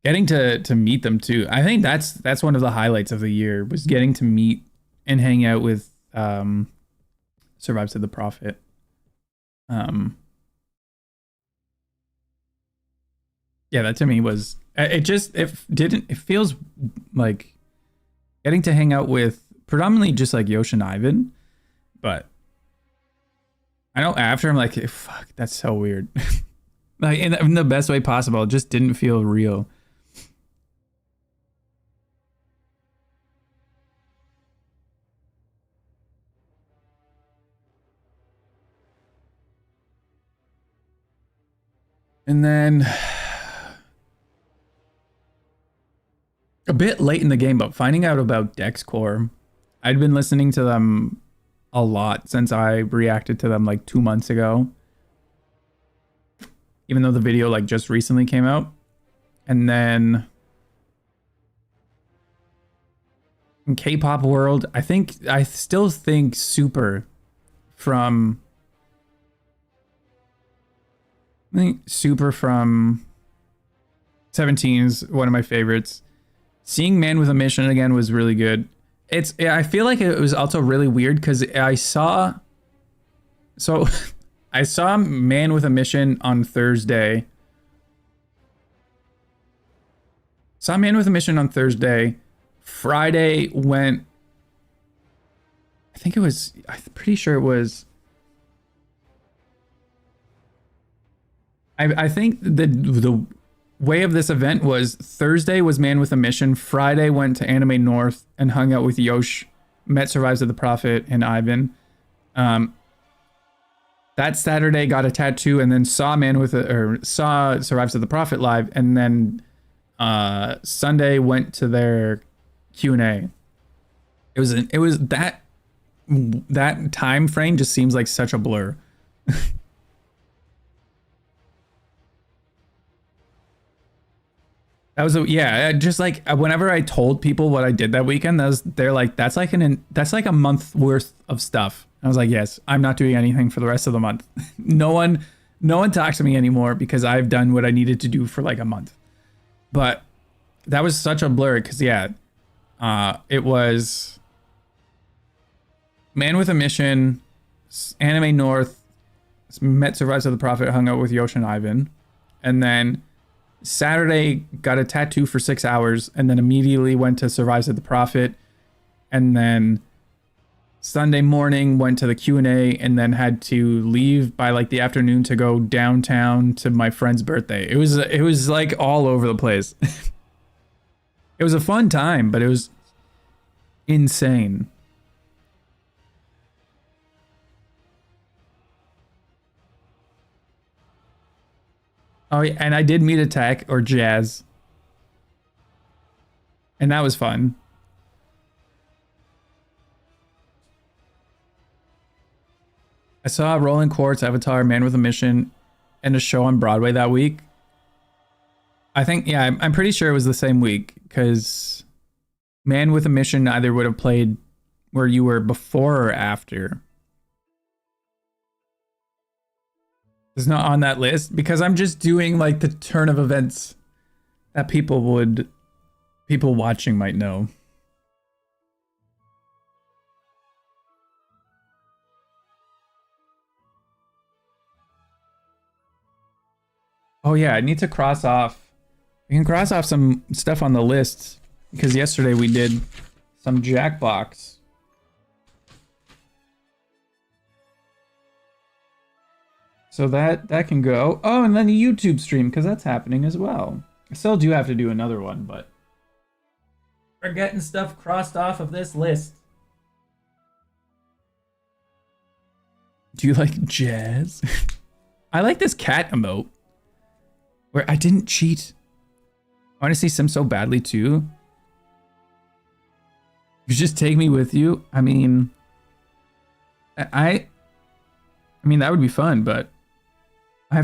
Getting to meet them too. I think that's one of the highlights of the year, was getting to meet and hang out with Survive Said the Prophet. Yeah, that to me was, it feels like getting to hang out with predominantly just like Yosh and Ivan, but I know after I'm like, fuck, that's so weird. Like in the best way possible. It just didn't feel real. And then a bit late in the game, but finding out about DexCore. I'd been listening to them a lot since I reacted to them like 2 months ago. Even though the video like just recently came out. And then in K-pop world, I still think Super from 17 is one of my favorites. Seeing Man with a Mission again was really good. I feel like it was also really weird because I saw Man with a Mission on Thursday. Saw Man with a Mission on Thursday. Friday went, I'm pretty sure it was, I think the way of this event was Thursday was Man with a Mission. Friday went to Anime North and hung out with Yosh, met Survives of the Prophet and Ivan. That Saturday got a tattoo and then saw Survives of the Prophet live, and then Sunday went to their Q&A. It was that time frame just seems like such a blur. That was just like whenever I told people what I did that weekend, they're like, that's like a month worth of stuff. I was like, yes, I'm not doing anything for the rest of the month. No one talks to me anymore because I've done what I needed to do for like a month. But that was such a blur because it was Man with a Mission, Anime North, met Survives of the Prophet, hung out with Yosh and Ivan, and then Saturday got a tattoo for 6 hours and then immediately went to Survives of the Prophet, and then Sunday morning went to the Q&A and then had to leave by like the afternoon to go downtown to my friend's birthday. It was like all over the place. It was a fun time, but it was insane. Oh, yeah, and I did meet Attack or Jazz. And that was fun. I saw Rolling Quartz, Avatar, Man with a Mission, and a show on Broadway that week. I think, yeah, I'm pretty sure it was the same week because Man with a Mission either would have played where you were before or after. It's not on that list because I'm just doing like the turn of events that people watching might know. Oh yeah, I need to cross off. We can cross off some stuff on the list because yesterday we did some Jackbox. So that can go. Oh, and then the YouTube stream because that's happening as well. I still do have to do another one, but we're getting stuff crossed off of this list. Do you like jazz? I like this cat emote where I didn't cheat. I want to see Sims so badly too. You just take me with you. I mean, I mean that would be fun, but I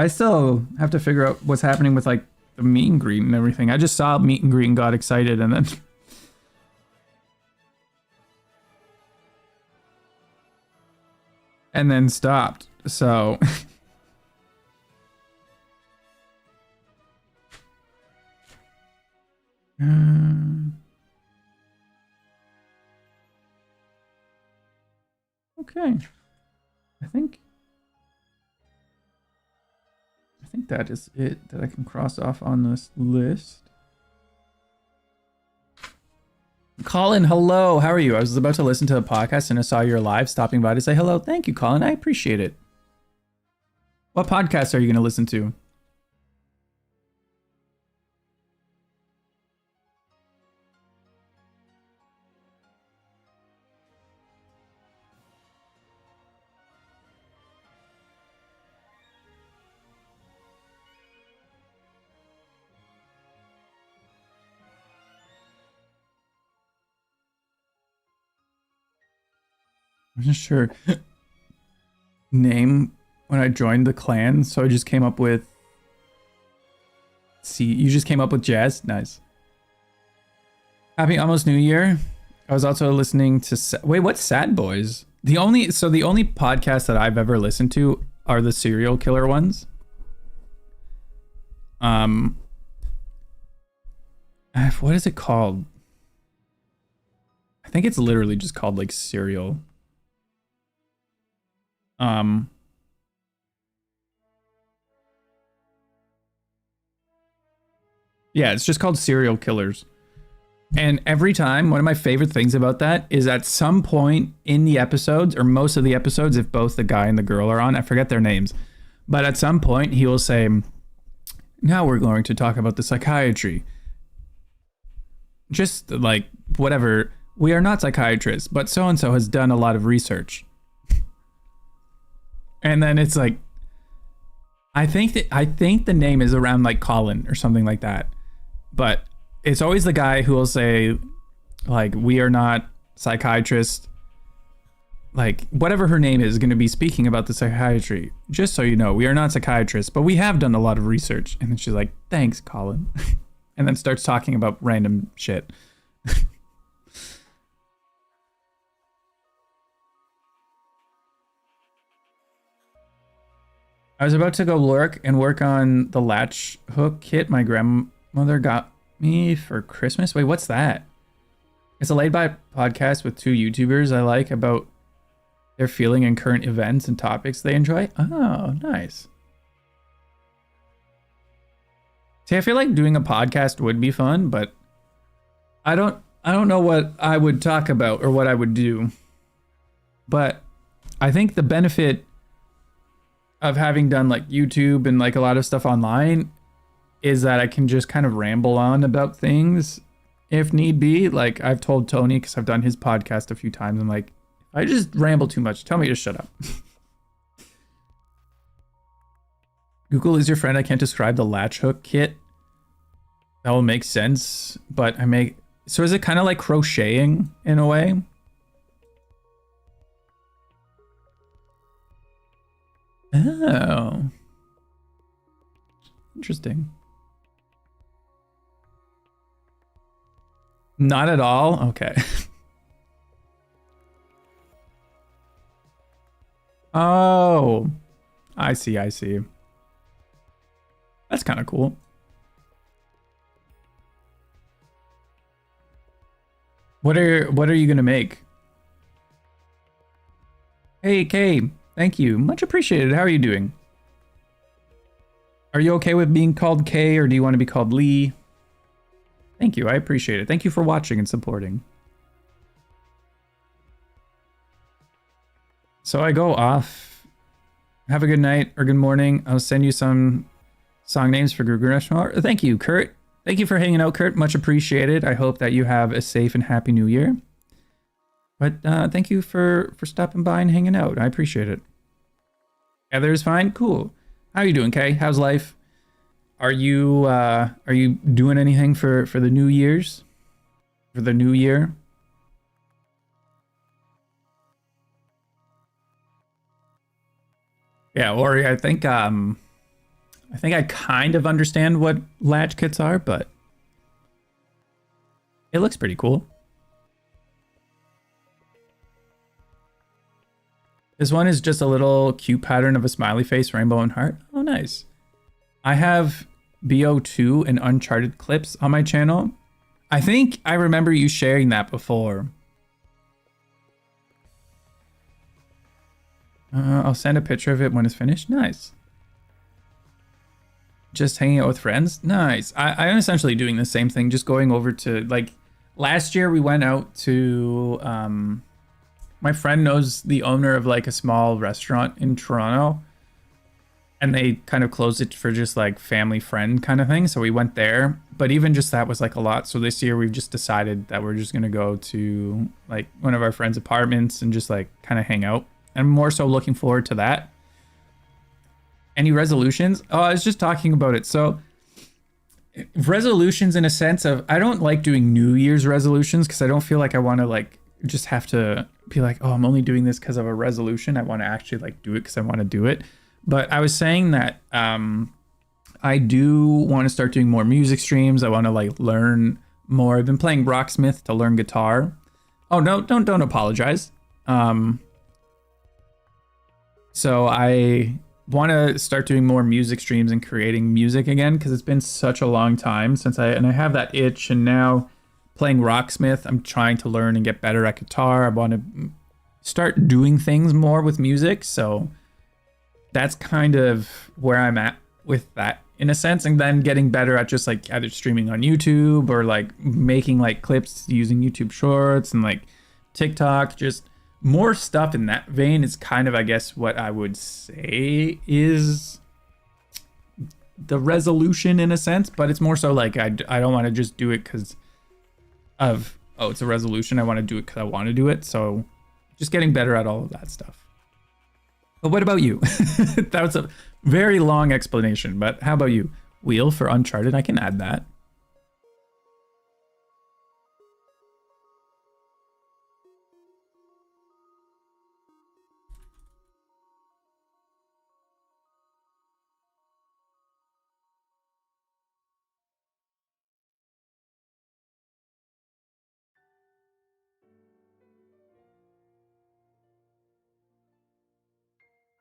still have to figure out what's happening with like the meet and greet and everything. I just saw meet and greet and got excited and then and then stopped. So okay. I think that is it that I can cross off on this list. Colin, hello. How are you? I was about to listen to a podcast and I saw you're live, stopping by to say hello. Thank you, Colin. I appreciate it. What podcast are you going to listen to? I'm not sure. Name when I joined the clan, so I just came up with. See, you just came up with jazz. Nice. Happy almost New Year. I was also listening to. Wait, what's Sad Boys? The only podcasts that I've ever listened to are the serial killer ones. What is it called? I think it's literally just called like serial. Yeah, it's just called Serial Killers. And every time, one of my favorite things about that is at some point in the episodes, or most of the episodes, if both the guy and the girl are on, I forget their names, but at some point he will say, now we're going to talk about the psychiatry. Just like, whatever, we are not psychiatrists, but so-and-so has done a lot of research. And then it's like, I think the name is around like Colin or something like that. But it's always the guy who will say, like, we are not psychiatrists. Like, whatever her name is going to be speaking about the psychiatry. Just so you know, we are not psychiatrists, but we have done a lot of research. And then she's like, thanks, Colin. And then starts talking about random shit. I was about to go work on the latch hook kit my grandmother got me for Christmas. Wait, what's that? It's a laid-by podcast with two YouTubers I like about their feeling and current events and topics they enjoy. Oh, nice. See, I feel like doing a podcast would be fun, but I don't know what I would talk about or what I would do. But I think the benefit of having done like YouTube and like a lot of stuff online is that I can just kind of ramble on about things if need be. Like I've told Tony, because I've done his podcast a few times, I'm like, I just ramble too much. Tell me to shut up. Google is your friend. I can't describe the latch hook kit. That will make sense, but so is it kind of like crocheting in a way? Oh. Interesting. Not at all? Okay. Oh. I see, I see. That's kind of cool. What are you gonna make? Hey, Kay. Thank you. Much appreciated. How are you doing? Are you okay with being called Kay, or do you want to be called Lee? Thank you. I appreciate it. Thank you for watching and supporting. So I go off. Have a good night or good morning. I'll send you some song names for Grugreshmar. Thank you, Kurt. Thank you for hanging out, Kurt. Much appreciated. I hope that you have a safe and happy new year. But thank you for stopping by and hanging out. I appreciate it. Heather's fine? Cool. How are you doing, Kay? How's life? Are you doing anything for the New Year's? For the new year? Yeah, Ori, I think I kind of understand what latch kits are, but it looks pretty cool. This one is just a little cute pattern of a smiley face, rainbow, and heart. Oh, nice. I have BO2 and Uncharted clips on my channel. I think I remember you sharing that before. I'll send a picture of it when it's finished. Nice. Just hanging out with friends. Nice. I'm essentially doing the same thing, just going over to, like, last year we went out to, my friend knows the owner of like a small restaurant in Toronto, and they kind of closed it for just like family friend kind of thing. So we went there, but even just that was like a lot. So this year we've just decided that we're just going to go to like one of our friends' apartments and just like kind of hang out. I'm more so looking forward to that. Any resolutions? Oh, I was just talking about it. So resolutions in a sense of, I don't like doing New Year's resolutions because I don't feel like I want to like just have to be like, oh, I'm only doing this because of a resolution. I want to actually like do it because I want to do it. But I was saying that I do want to start doing more music streams. I want to like learn more. I've been playing Rocksmith to learn guitar. Oh no, don't apologize. So I want to start doing more music streams and creating music again because it's been such a long time since I have that itch. And now playing Rocksmith, I'm trying to learn and get better at guitar. I want to start doing things more with music. So that's kind of where I'm at with that in a sense. And then getting better at just like either streaming on YouTube or like making like clips using YouTube Shorts and like TikTok. Just more stuff in that vein is kind of, I guess, what I would say is the resolution in a sense. But it's more so like I don't want to just do it because of, oh, it's a resolution. I want to do it because I want to do it. So just getting better at all of that stuff. But what about you? That was a very long explanation, but how about you? Wheel for Uncharted, I can add that.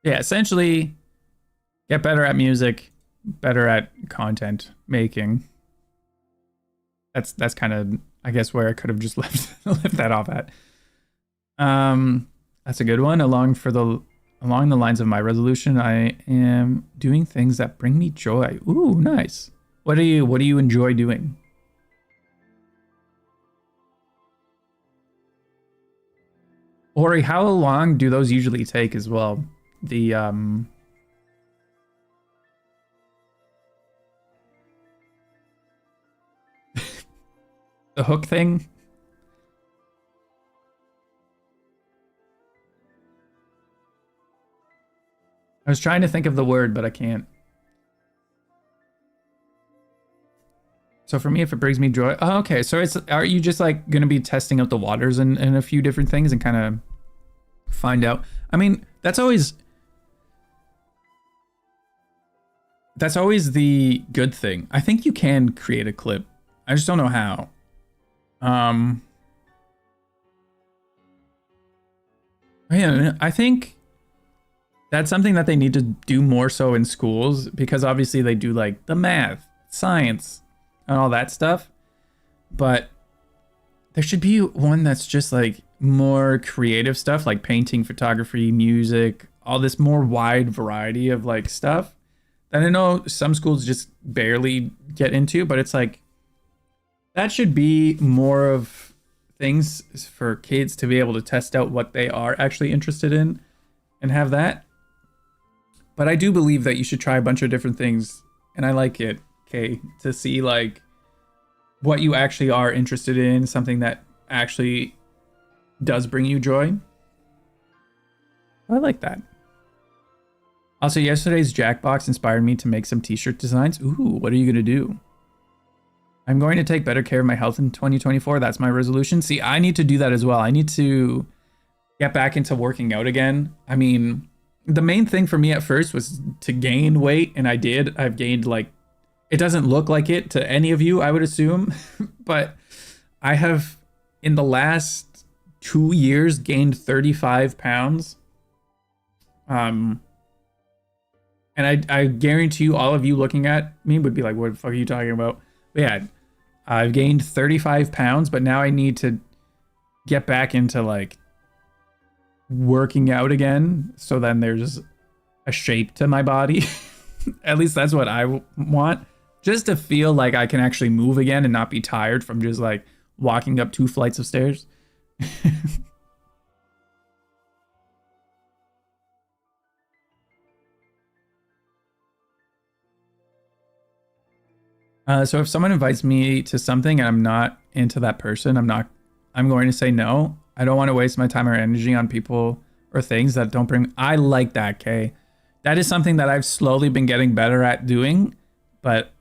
Yeah, essentially get better at music, better at content making. That's kind of, I guess, where I could have just left that off at. That's a good one. Along the lines of my resolution, I am doing things that bring me joy. Ooh, nice. What do you enjoy doing? Ori, how long do those usually take as well? The the hook thing. I was trying to think of the word, but I can't. So for me, if it brings me joy, oh, okay. So are you just like gonna be testing out the waters and a few different things and kind of find out? I mean, that's always That's always the good thing. I think you can create a clip. I just don't know how. Um, Man, I think that's something that they need to do more so in schools, because obviously they do like the math, science, and all that stuff. But there should be one that's just like more creative stuff, like painting, photography, music, all this more wide variety of like stuff that I know some schools just barely get into, but it's like that should be more of things for kids to be able to test out what they are actually interested in and have that. But I do believe that you should try a bunch of different things, and I like it, okay, to see like what you actually are interested in, something that actually does bring you joy. I like that. Also, yesterday's Jackbox inspired me to make some t-shirt designs. Ooh, what are you gonna do? I'm going to take better care of my health in 2024. That's my resolution. See, I need to do that as well. I need to get back into working out again. I mean, the main thing for me at first was to gain weight, and I did. I've gained like, it doesn't look like it to any of you, I would assume, but I have in the last 2 years gained 35 pounds. And I guarantee you, all of you looking at me would be like, what the fuck are you talking about? But yeah, I've gained 35 pounds, but now I need to get back into like working out again. So then there's a shape to my body. At least that's what I want. Just to feel like I can actually move again and not be tired from just like walking up 2 flights of stairs. So if someone invites me to something and I'm not into that person, I'm going to say no. I don't want to waste my time or energy on people or things that don't bring. I like that, Kay. That is something that I've slowly been getting better at doing, but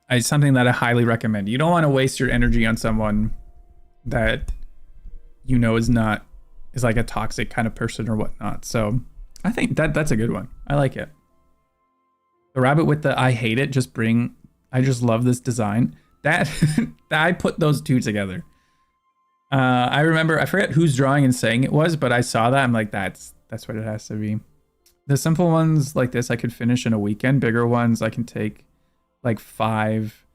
it's something that I highly recommend. You don't want to waste your energy on someone that you know is like a toxic kind of person or whatnot. So I think that's a good one. I like it. The rabbit with the I hate it, I just love this design. That I put those two together. I remember, I forget whose drawing and saying it was, but I saw that. I'm like, that's what it has to be. The simple ones like this I could finish in a weekend. Bigger ones I can take like 5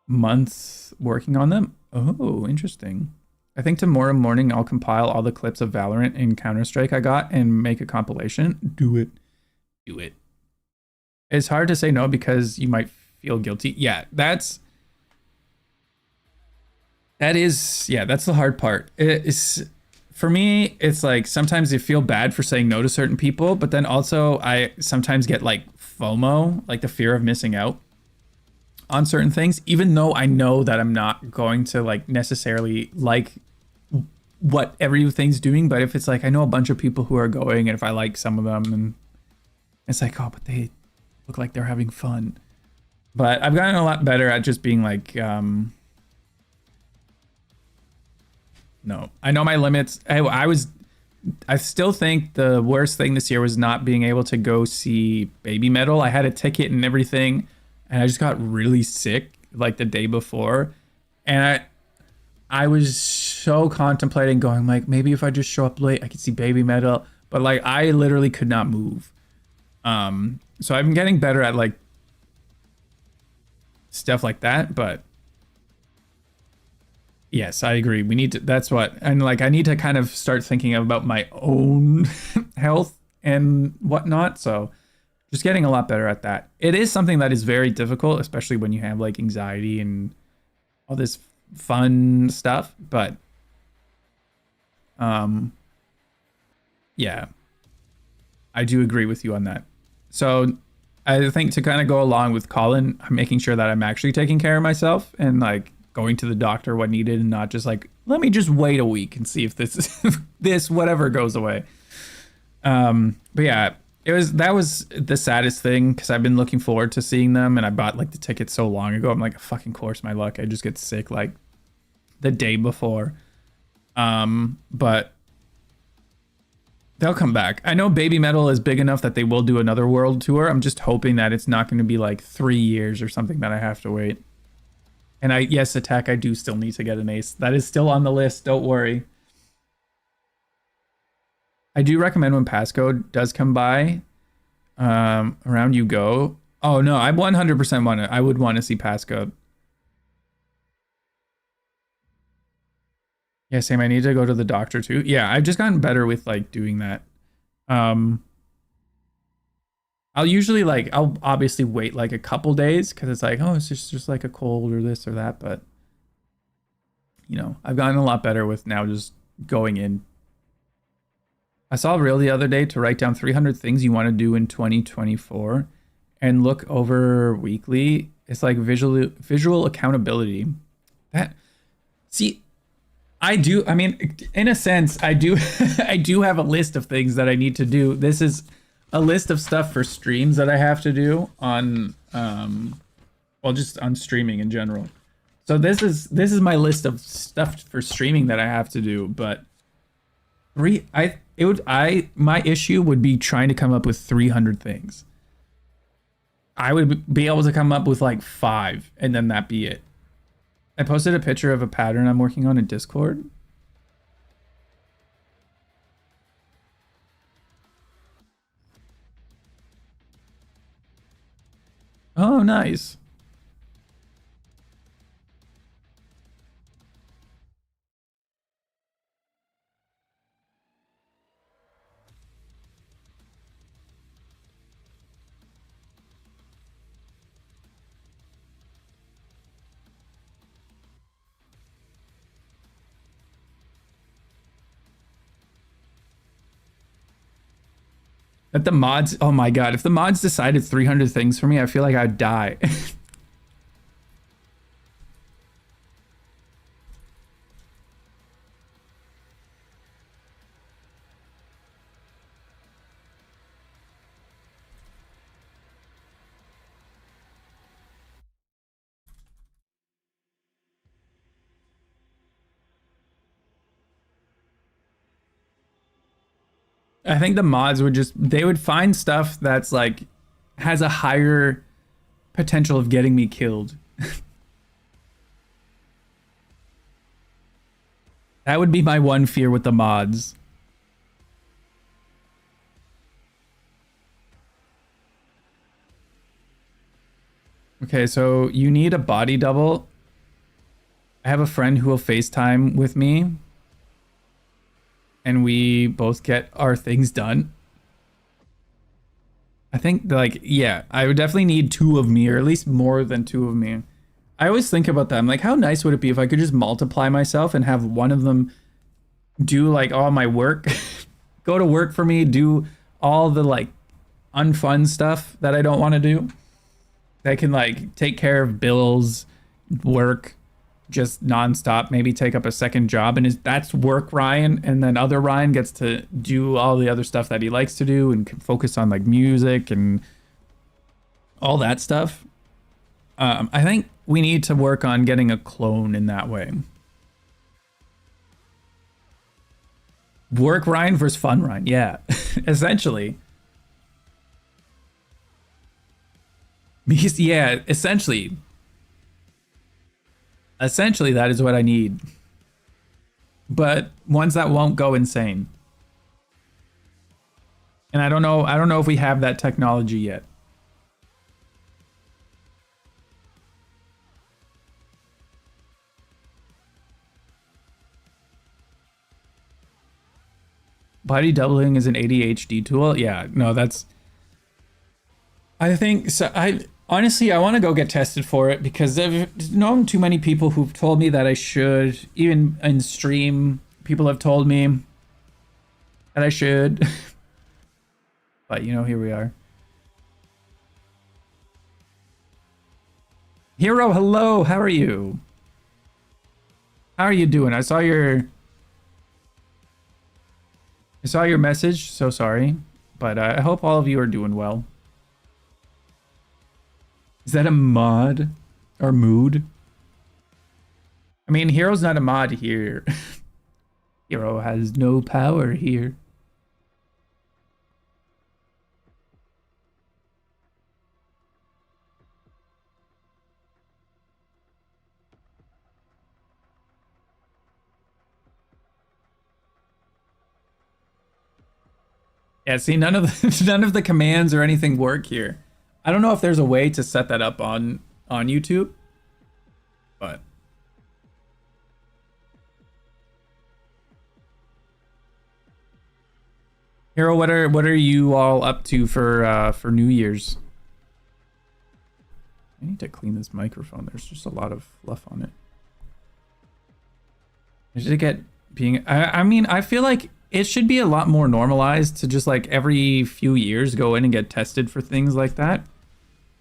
months working on them. Oh, interesting. I think tomorrow morning I'll compile all the clips of Valorant and Counter-Strike I got and make a compilation. Do it. It's hard to say no because you might feel guilty. Yeah, that's the hard part. It's for me, it's like sometimes you feel bad for saying no to certain people, but then also I sometimes get like FOMO, like the fear of missing out on certain things, even though I know that I'm not going to like necessarily like what everything's doing. But if it's like I know a bunch of people who are going, and if I like some of them, and it's like, oh, but they look like they're having fun. But I've gotten a lot better at just being like, no, I know my limits. I still think the worst thing this year was not being able to go see Baby Metal. I had a ticket and everything, and I just got really sick like the day before. And I was so contemplating going like, maybe if I just show up late, I could see Baby Metal. But like, I literally could not move. So I've been getting better at like stuff like that, but yes, I agree. We need to, and like, I need to kind of start thinking about my own health and whatnot. So just getting a lot better at that. It is something that is very difficult, especially when you have like anxiety and all this fun stuff. But, yeah, I do agree with you on that. So I think to kind of go along with Colin, I'm making sure that I'm actually taking care of myself and like going to the doctor when needed, and not just like, let me just wait a week and see if this whatever goes away. But yeah, that was the saddest thing, because I've been looking forward to seeing them, and I bought like the ticket so long ago. I'm like, fucking course my luck, I just get sick like the day before. But They'll come back. I know Baby Metal is big enough that they will do another world tour. I'm just hoping that it's not going to be like 3 years or something that I have to wait. And yes, Attack, I do still need to get an ace. That is still on the list. Don't worry. I do recommend when passcode does come by, around you go. Oh no, I 100% want to. I would want to see passcode. Yeah, same. I need to go to the doctor too. Yeah, I've just gotten better with like doing that. I'll usually I'll obviously wait like a couple days because it's like, oh, it's just like a cold or this or that. But you know, I've gotten a lot better with now just going in. I saw a reel the other day to write down 300 things you want to do in 2024 and look over weekly. It's like visual accountability. That, see, I do. I mean, in a sense, I do. I do have a list of things that I need to do. This is a list of stuff for streams that I have to do on, well, just on streaming in general. So this is my list of stuff for streaming that I have to do. But my issue would be trying to come up with 300 things. I would be able to come up with like 5, and then that be it. I posted a picture of a pattern I'm working on in Discord. Oh, nice. That the mods, oh my god, if the mods decided 300 things for me, I feel like I'd die. I think the mods would they would find stuff that's like, has a higher potential of getting me killed. That would be my one fear with the mods. Okay, so you need a body double. I have a friend who will FaceTime with me, and we both get our things done. I think, like, yeah, I would definitely need 2 of me, or at least more than 2 of me. I always think about that. I'm like, how nice would it be if I could just multiply myself and have one of them do, like, all my work, go to work for me, do all the, like, unfun stuff that I don't want to do. They can, like, take care of bills, work, just nonstop, maybe take up a second job, and that's work Ryan, and then other Ryan gets to do all the other stuff that he likes to do and can focus on like music and all that stuff. I think we need to work on getting a clone in that way. Work Ryan versus fun Ryan, yeah. Essentially. Because, yeah, essentially that is what I need. But ones that won't go insane. And I don't know if we have that technology yet. Body doubling is an ADHD tool? Yeah, no, that's, I think so. Honestly, I want to go get tested for it because I've known too many people who've told me that I should. Even in stream, people have told me that I should. But, you know, here we are. Hero, hello. How are you? How are you doing? I saw your message. So sorry. But I hope all of you are doing well. Is that a mod or mood? I mean, Hero's not a mod here. Hero has no power here. Yeah, see, none of the none of the commands or anything work here. I don't know if there's a way to set that up on YouTube, but Hero, what are you all up to for New Year's? I need to clean this microphone. There's just a lot of fluff on it. Did it get being? I mean, I feel like it should be a lot more normalized to just like every few years go in and get tested for things like that.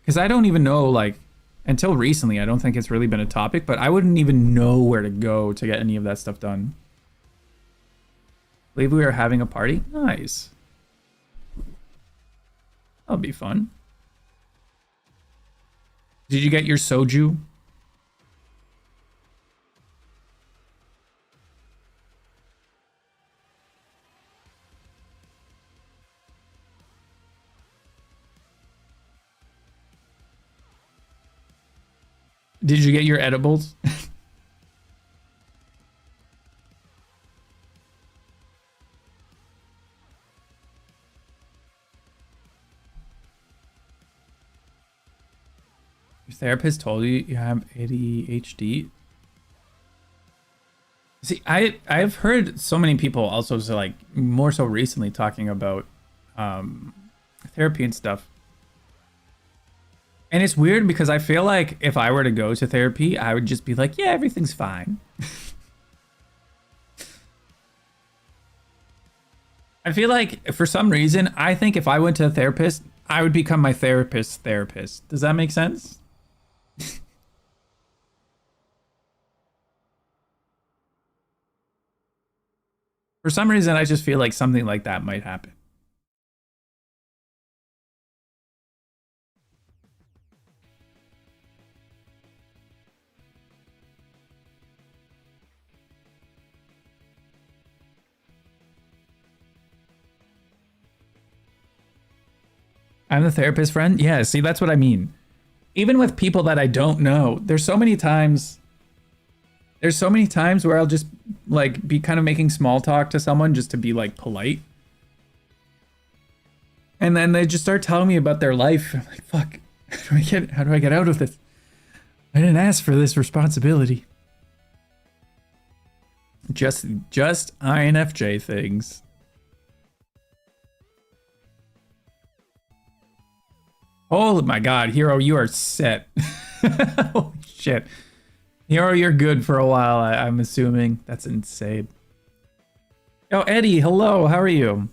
Because I don't even know, like, until recently, I don't think it's really been a topic, but I wouldn't even know where to go to get any of that stuff done. Believe we are having a party? Nice. That'll be fun. Did you get your soju? Did you get your edibles? Your therapist told you you have ADHD? See, I've heard so many people also, so like more so recently, talking about therapy and stuff. And it's weird because I feel like if I were to go to therapy, I would just be like, yeah, everything's fine. I feel like for some reason, I think if I went to a therapist, I would become my therapist's therapist. Does that make sense? For some reason, I just feel like something like that might happen. I'm the therapist friend. Yeah, see, that's what I mean. Even with people that I don't know, there's so many times where I'll just like be kind of making small talk to someone just to be like polite. And then they just start telling me about their life. I'm like, fuck, how do I get out of this? I didn't ask for this responsibility. Just INFJ things. Oh my god, Hero, you are set. Holy shit. Hero, you're good for a while, I'm assuming. That's insane. Oh, Eddie, hello, how are you?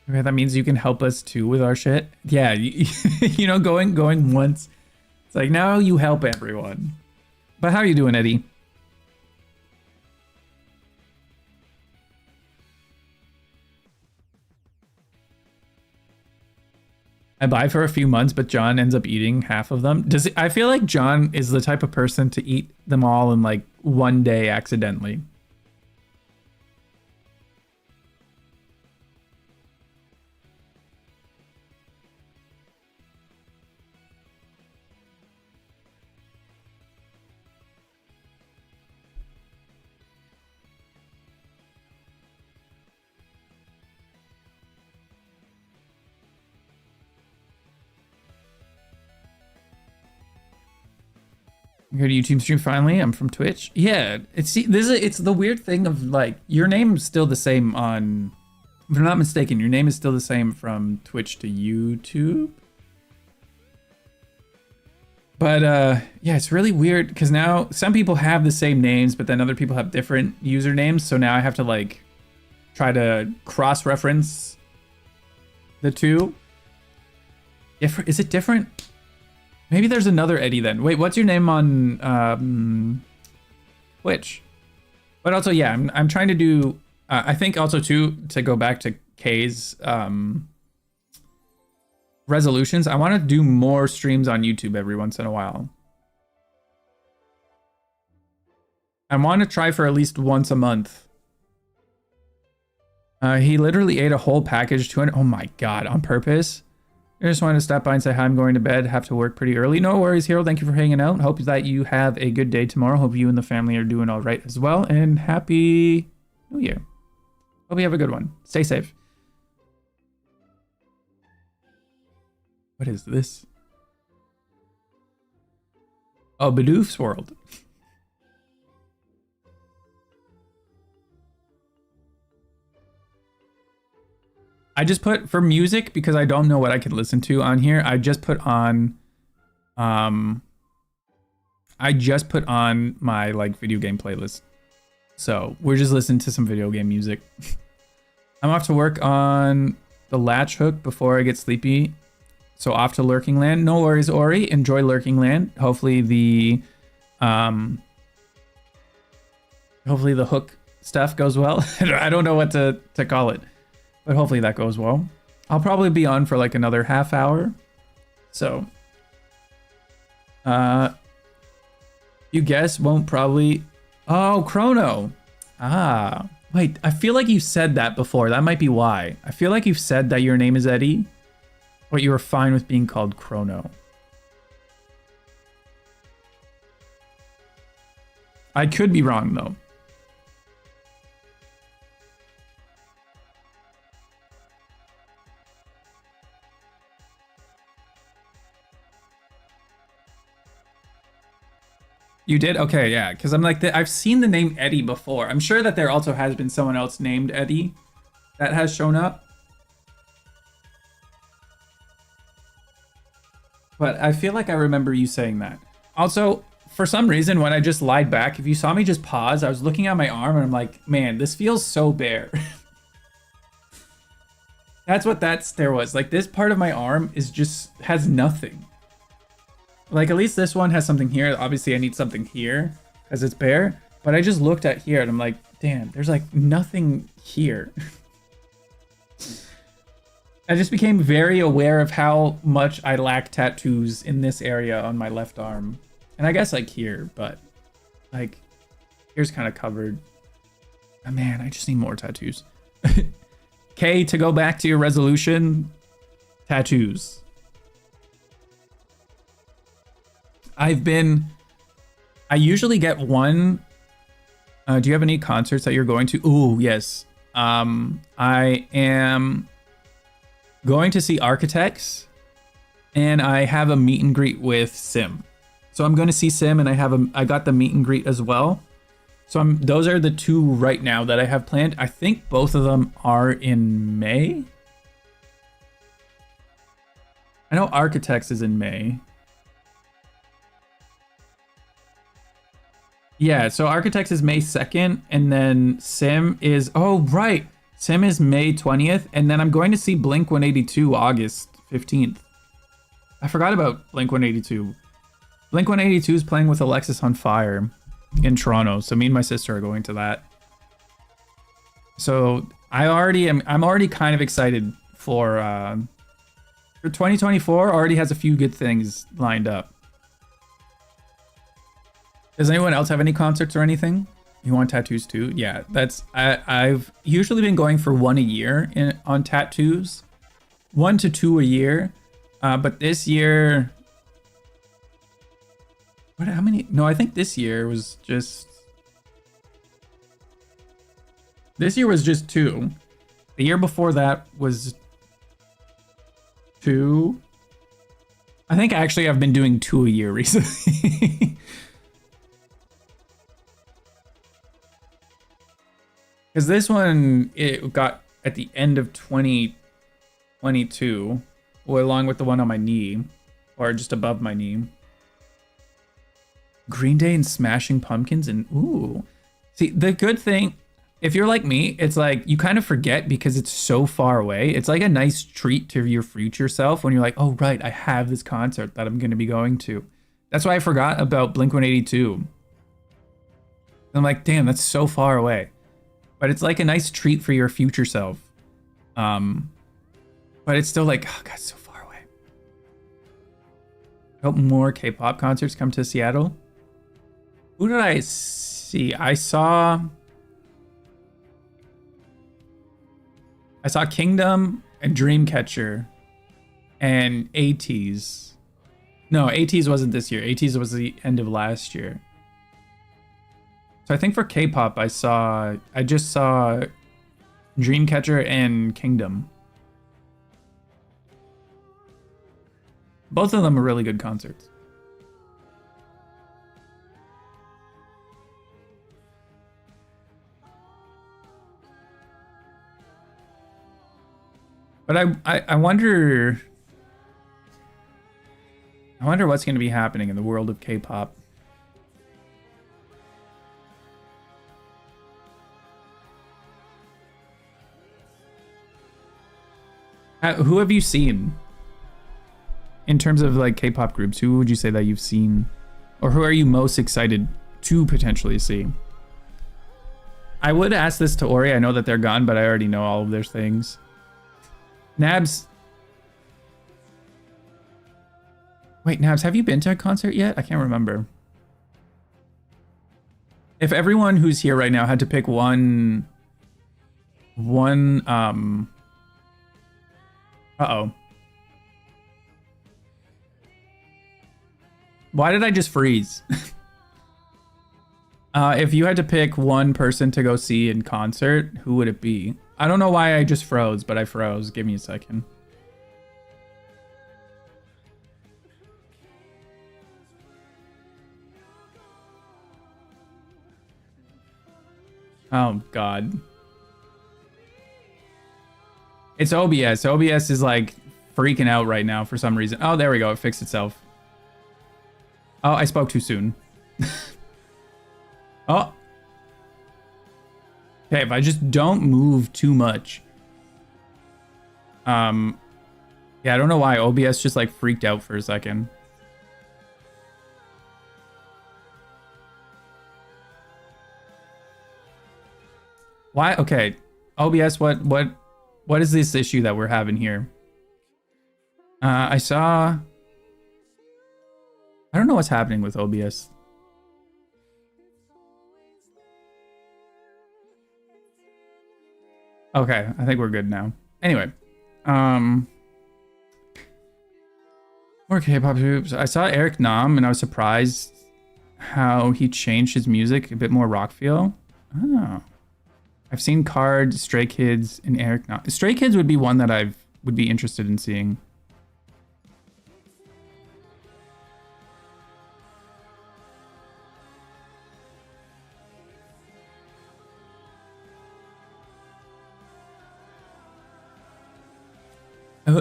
Okay, that means you can help us too with our shit. Yeah, you know, going once. It's like, now you help everyone. But how are you doing, Eddie? I buy for a few months, but John ends up eating half of them. I feel like John is the type of person to eat them all in like one day accidentally. You go to YouTube stream finally. I'm from Twitch. Yeah, it's the weird thing of like your name's still the same on. If I'm not mistaken, your name is still the same from Twitch to YouTube. But yeah, it's really weird because now some people have the same names, but then other people have different usernames. So now I have to like try to cross-reference the two. Is it different? Maybe there's another Eddie then. Wait, what's your name on Twitch? But also, yeah, I'm trying to do. I think also too, to go back to K's resolutions. I want to do more streams on YouTube every once in a while. I want to try for at least once a month. He literally ate a whole package. 200. Oh my god, on purpose. I just wanted to stop by and say hi. I'm going to bed. Have to work pretty early. No worries, Hero. Thank you for hanging out. Hope that you have a good day tomorrow. Hope you and the family are doing all right as well. And happy New Year. Hope you have a good one. Stay safe. What is this? Oh, Bidoof's World. I just put for music because I don't know what I could listen to on here. I just put on my like video game playlist. So we're just listening to some video game music. I'm off to work on the latch hook before I get sleepy. So off to Lurking Land. No worries, Ori. Enjoy Lurking Land. Hopefully the hook stuff goes well. I don't know what to call it. But hopefully that goes well. I'll probably be on for like another half hour. So, you guess won't probably. Oh, Chrono. Ah, wait. I feel like you said that before. That might be why. I feel like you've said that your name is Eddie, but you were fine with being called Chrono. I could be wrong though. You did? Okay, yeah. Because I'm like, I've seen the name Eddie before. I'm sure that there also has been someone else named Eddie that has shown up. But I feel like I remember you saying that. Also, for some reason, when I just lied back, if you saw me just pause, I was looking at my arm and I'm like, man, this feels so bare. That's what that stare was. Like, this part of my arm is just, has nothing. Like, at least this one has something here. Obviously, I need something here because it's bare. But I just looked at here and I'm like, damn, there's like nothing here. I just became very aware of how much I lack tattoos in this area on my left arm. And I guess like here, but like here's kind of covered. Oh, man, I just need more tattoos. Kay, to go back to your resolution, tattoos. I usually get one. Do you have any concerts that you're going to? Ooh, yes. I am going to see Architects and I have a meet and greet with Sim. So I'm going to see Sim and I got the meet and greet as well. So those are the two right now that I have planned. I think both of them are in May. I know Architects is in May. Yeah, so Architects is May 2nd, and then Sim is, oh, right. Sim is May 20th, and then I'm going to see Blink-182 August 15th. I forgot about Blink-182. Blink-182 is playing with Alexis on Fire in Toronto, so me and my sister are going to that. So I'm already kind of excited for 2024. Already has a few good things lined up. Does anyone else have any concerts or anything? You want tattoos too? Yeah, I've usually been going for one a year on tattoos, 1 to 2 a year. But this year, how many? No, I think this year was just 2. The year before that was 2. I think actually I've been doing 2 a year recently. Because this one, it got at the end of 2022, along with the one on my knee, or just above my knee. Green Day and Smashing Pumpkins, and ooh. See, the good thing, if you're like me, it's like you kind of forget because it's so far away. It's like a nice treat to your future self when you're like, oh, right, I have this concert that I'm going to be going to. That's why I forgot about Blink-182. I'm like, damn, that's so far away. But it's like a nice treat for your future self. But it's still like, oh God, it's so far away. I hope more K-pop concerts come to Seattle. Who did I see? I saw Kingdom and Dreamcatcher. and ATs. No, ATs wasn't this year. ATs was the end of last year. So I think for K-pop, I just saw Dreamcatcher and Kingdom. Both of them are really good concerts. But I wonder what's going to be happening in the world of K-pop. Who have you seen in terms of like K-pop groups? Who would you say that you've seen, or who are you most excited to potentially see? I would ask this to Ori. I know that they're gone, but I already know all of their things. Nabs. Wait, Nabs, have you been to a concert yet? I can't remember. If everyone who's here right now had to pick one uh-oh. Why did I just freeze? If you had to pick one person to go see in concert, who would it be? I don't know why I just froze, but I froze. Give me a second. Oh, God. It's OBS. OBS is like freaking out right now for some reason. Oh, there we go. It fixed itself. Oh, I spoke too soon. Oh. Okay, if I just don't move too much. Yeah, I don't know why OBS just like freaked out for a second. Why? Okay. OBS, what is this issue that we're having here? I don't know what's happening with OBS. Okay, I think we're good now. Anyway, more K-pop groups. I saw Eric Nam and I was surprised how he changed his music a bit more rock feel. Oh. I've seen Card, Stray Kids, and Eric Nam. Stray Kids would be one that I would be interested in seeing.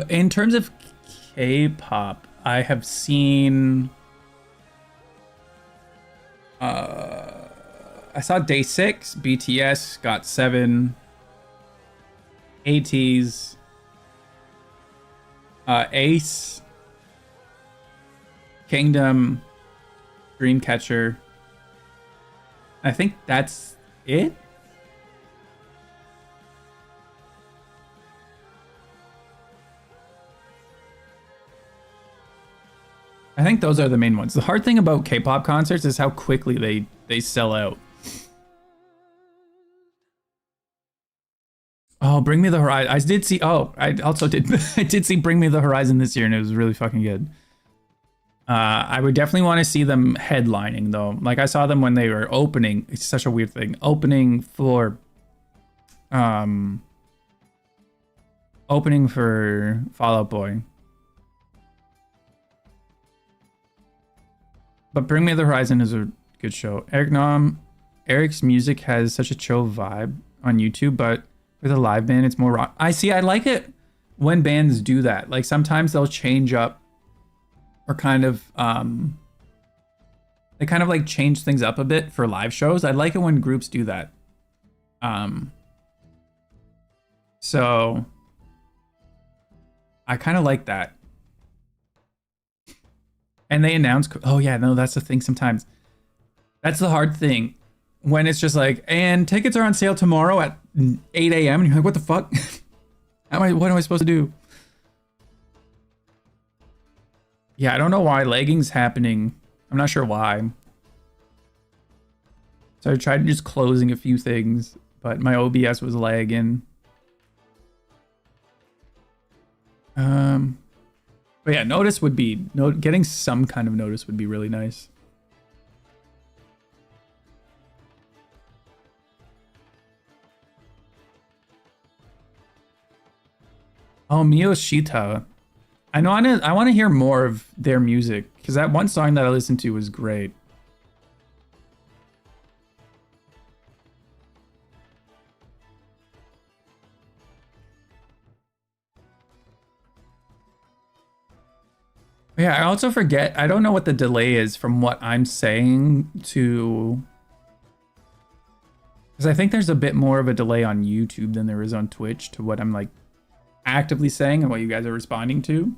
In terms of K-pop, I have seen... I saw Day 6, BTS, GOT7, ATEEZ, Ace, Kingdom, Dreamcatcher. I think that's it. I think those are the main ones. The hard thing about K-pop concerts is how quickly they sell out. Oh, Bring Me the Horizon. I did see. Oh, I also did. I did see Bring Me the Horizon this year, and it was really fucking good. I would definitely want to see them headlining, though. Like I saw them when they were opening. It's such a weird thing. Opening for Fall Out Boy. But Bring Me the Horizon is a good show. Eric's music has such a chill vibe on YouTube, but with a live band, it's more rock. I like it when bands do that. Like sometimes they'll change up or kind of, they kind of like change things up a bit for live shows. I like it when groups do that. So I kind of like that. And they announce, oh yeah, no, that's the thing sometimes. That's the hard thing. When it's just like, and tickets are on sale tomorrow at 8 a.m. And you're like, what the fuck? What am I supposed to do? Yeah, I don't know why lagging's happening. I'm not sure why. So I tried just closing a few things, but my OBS was lagging. But yeah, notice would be getting some kind of notice would be really nice. Oh, Miyoshita. I know. I want to hear more of their music because that one song that I listened to was great. Yeah, I also forget. I don't know what the delay is from what I'm saying to. Because I think there's a bit more of a delay on YouTube than there is on Twitch to what I'm like actively saying and what you guys are responding to.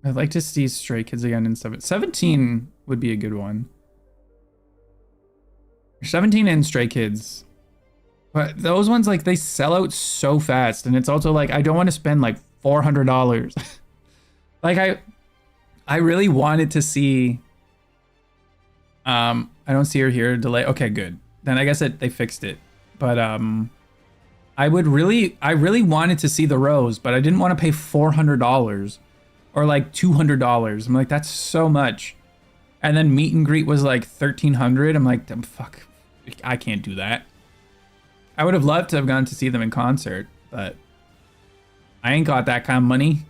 I'd like to see Stray Kids again in 17 would be a good one. 17 and Stray Kids. But those ones, like, they sell out so fast. And it's also like, I don't want to spend like $400. Like, I really wanted to see. I don't see her here. Delay. Okay, good. Then I guess they fixed it. But I really wanted to see the Rose, but I didn't want to pay $400 or like $200. I'm like, that's so much. And then meet and greet was like $1,300. I'm like, fuck, I can't do that. I would have loved to have gone to see them in concert, but I ain't got that kind of money.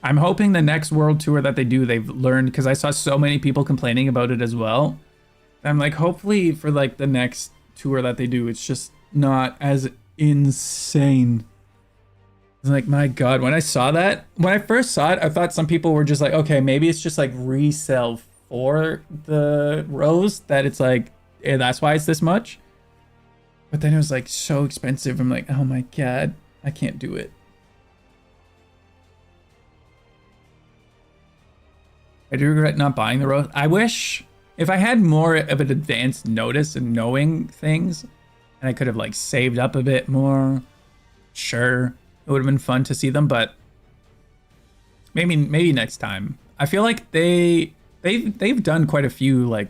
I'm hoping the next world tour that they do, they've learned, because I saw so many people complaining about it as well. I'm like, hopefully for like the next tour that they do, it's just not as insane. It's like, my God, when I saw that, when I first saw it, I thought some people were just like, okay, maybe it's just like resell for the Rose, that it's like, yeah, that's why it's this much. But then it was like so expensive. I'm like, oh my God, I can't do it. I do regret not buying the Rose. I wish if I had more of an advanced notice and knowing things, and I could have like saved up a bit more, sure, it would have been fun to see them. But maybe next time. I feel like they've done quite a few like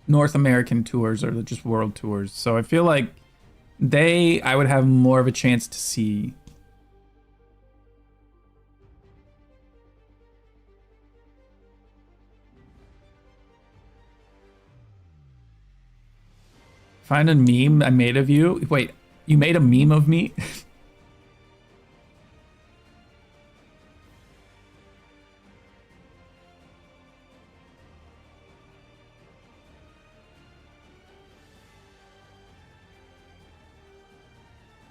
North American tours or just world tours, so I feel like I would have more of a chance to see. Find a meme I made of you. Wait, you made a meme of me?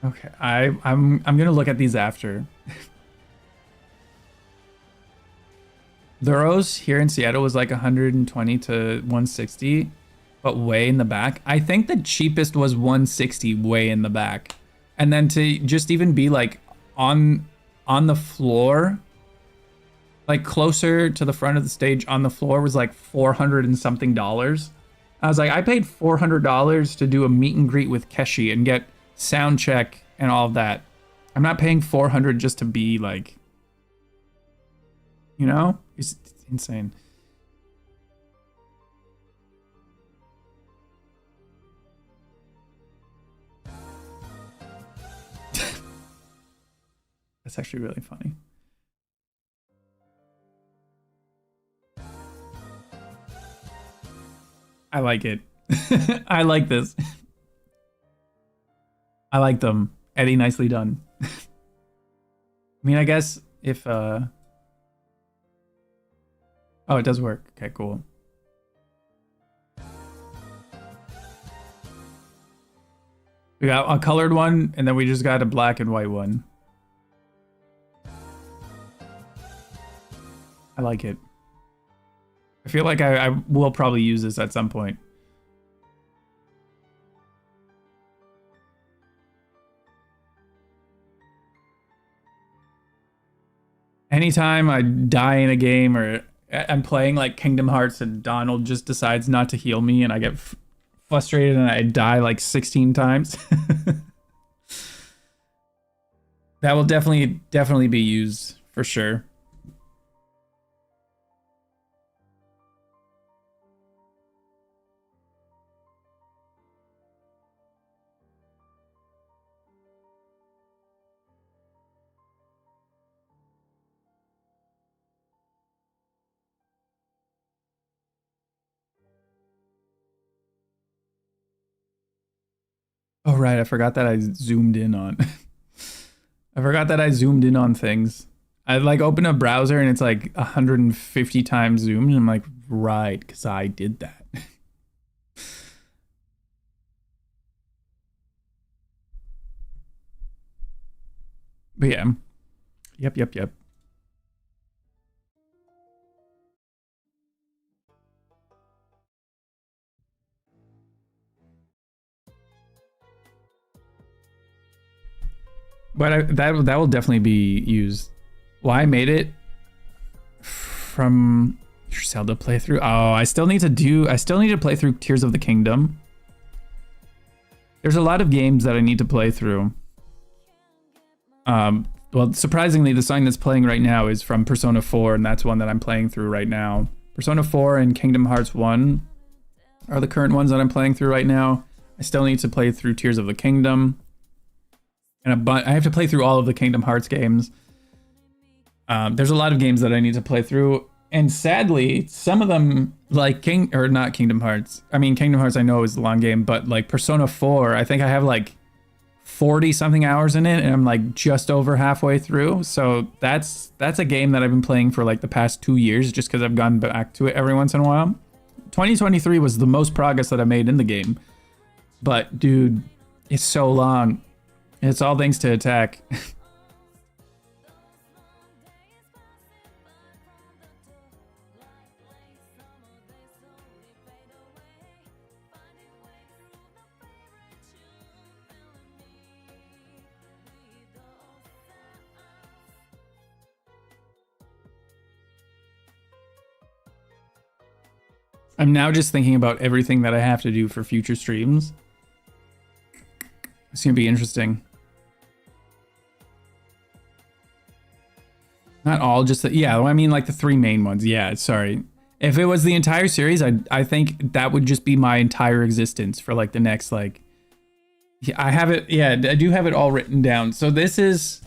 Okay, I'm gonna look at these after. The Rose here in Seattle was like 120 to 160. But way in the back. I think the cheapest was 160 way in the back. And then to just even be like on the floor, like closer to the front of the stage on the floor was like $400 and something. I was like, I paid $400 to do a meet and greet with Keshi and get sound check and all of that. I'm not paying $400 just to be like, you know, it's insane. That's actually really funny. I like it. I like this. I like them. Eddie, nicely done. I mean, I guess if oh, it does work. Okay, cool. We got a colored one, and then we just got a black and white one. I like it. I feel like I will probably use this at some point. Anytime I die in a game or I'm playing like Kingdom Hearts and Donald just decides not to heal me and I get frustrated and I die like 16 times. That will definitely be used for sure. Oh right, I forgot that I zoomed in on. I forgot that I zoomed in on things. I like open a browser and it's like 150 times zoomed, and I'm like, right, because I did that. But yeah. Yep. But that will definitely be used. Well, I made it from Zelda playthrough. Oh, I still need to play through Tears of the Kingdom. There's a lot of games that I need to play through. Well, surprisingly, the song that's playing right now is from Persona 4, and that's one that I'm playing through right now. Persona 4 and Kingdom Hearts 1 are the current ones that I'm playing through right now. I still need to play through Tears of the Kingdom. And I have to play through all of the Kingdom Hearts games. There's a lot of games that I need to play through. And sadly, some of them, like not Kingdom Hearts. I mean, Kingdom Hearts I know is a long game, but like Persona 4, I think I have like 40 something hours in it, and I'm like just over halfway through. So that's a game that I've been playing for like the past 2 years, just because I've gone back to it every once in a while. 2023 was the most progress that I made in the game. But dude, it's so long. It's all thanks to attack. I'm now just thinking about everything that I have to do for future streams. It's gonna be interesting. Not all, just yeah. I mean, like the 3 main ones. Yeah, sorry. If it was the entire series, I think that would just be my entire existence for like the next like. I have it. Yeah, I do have it all written down. So this is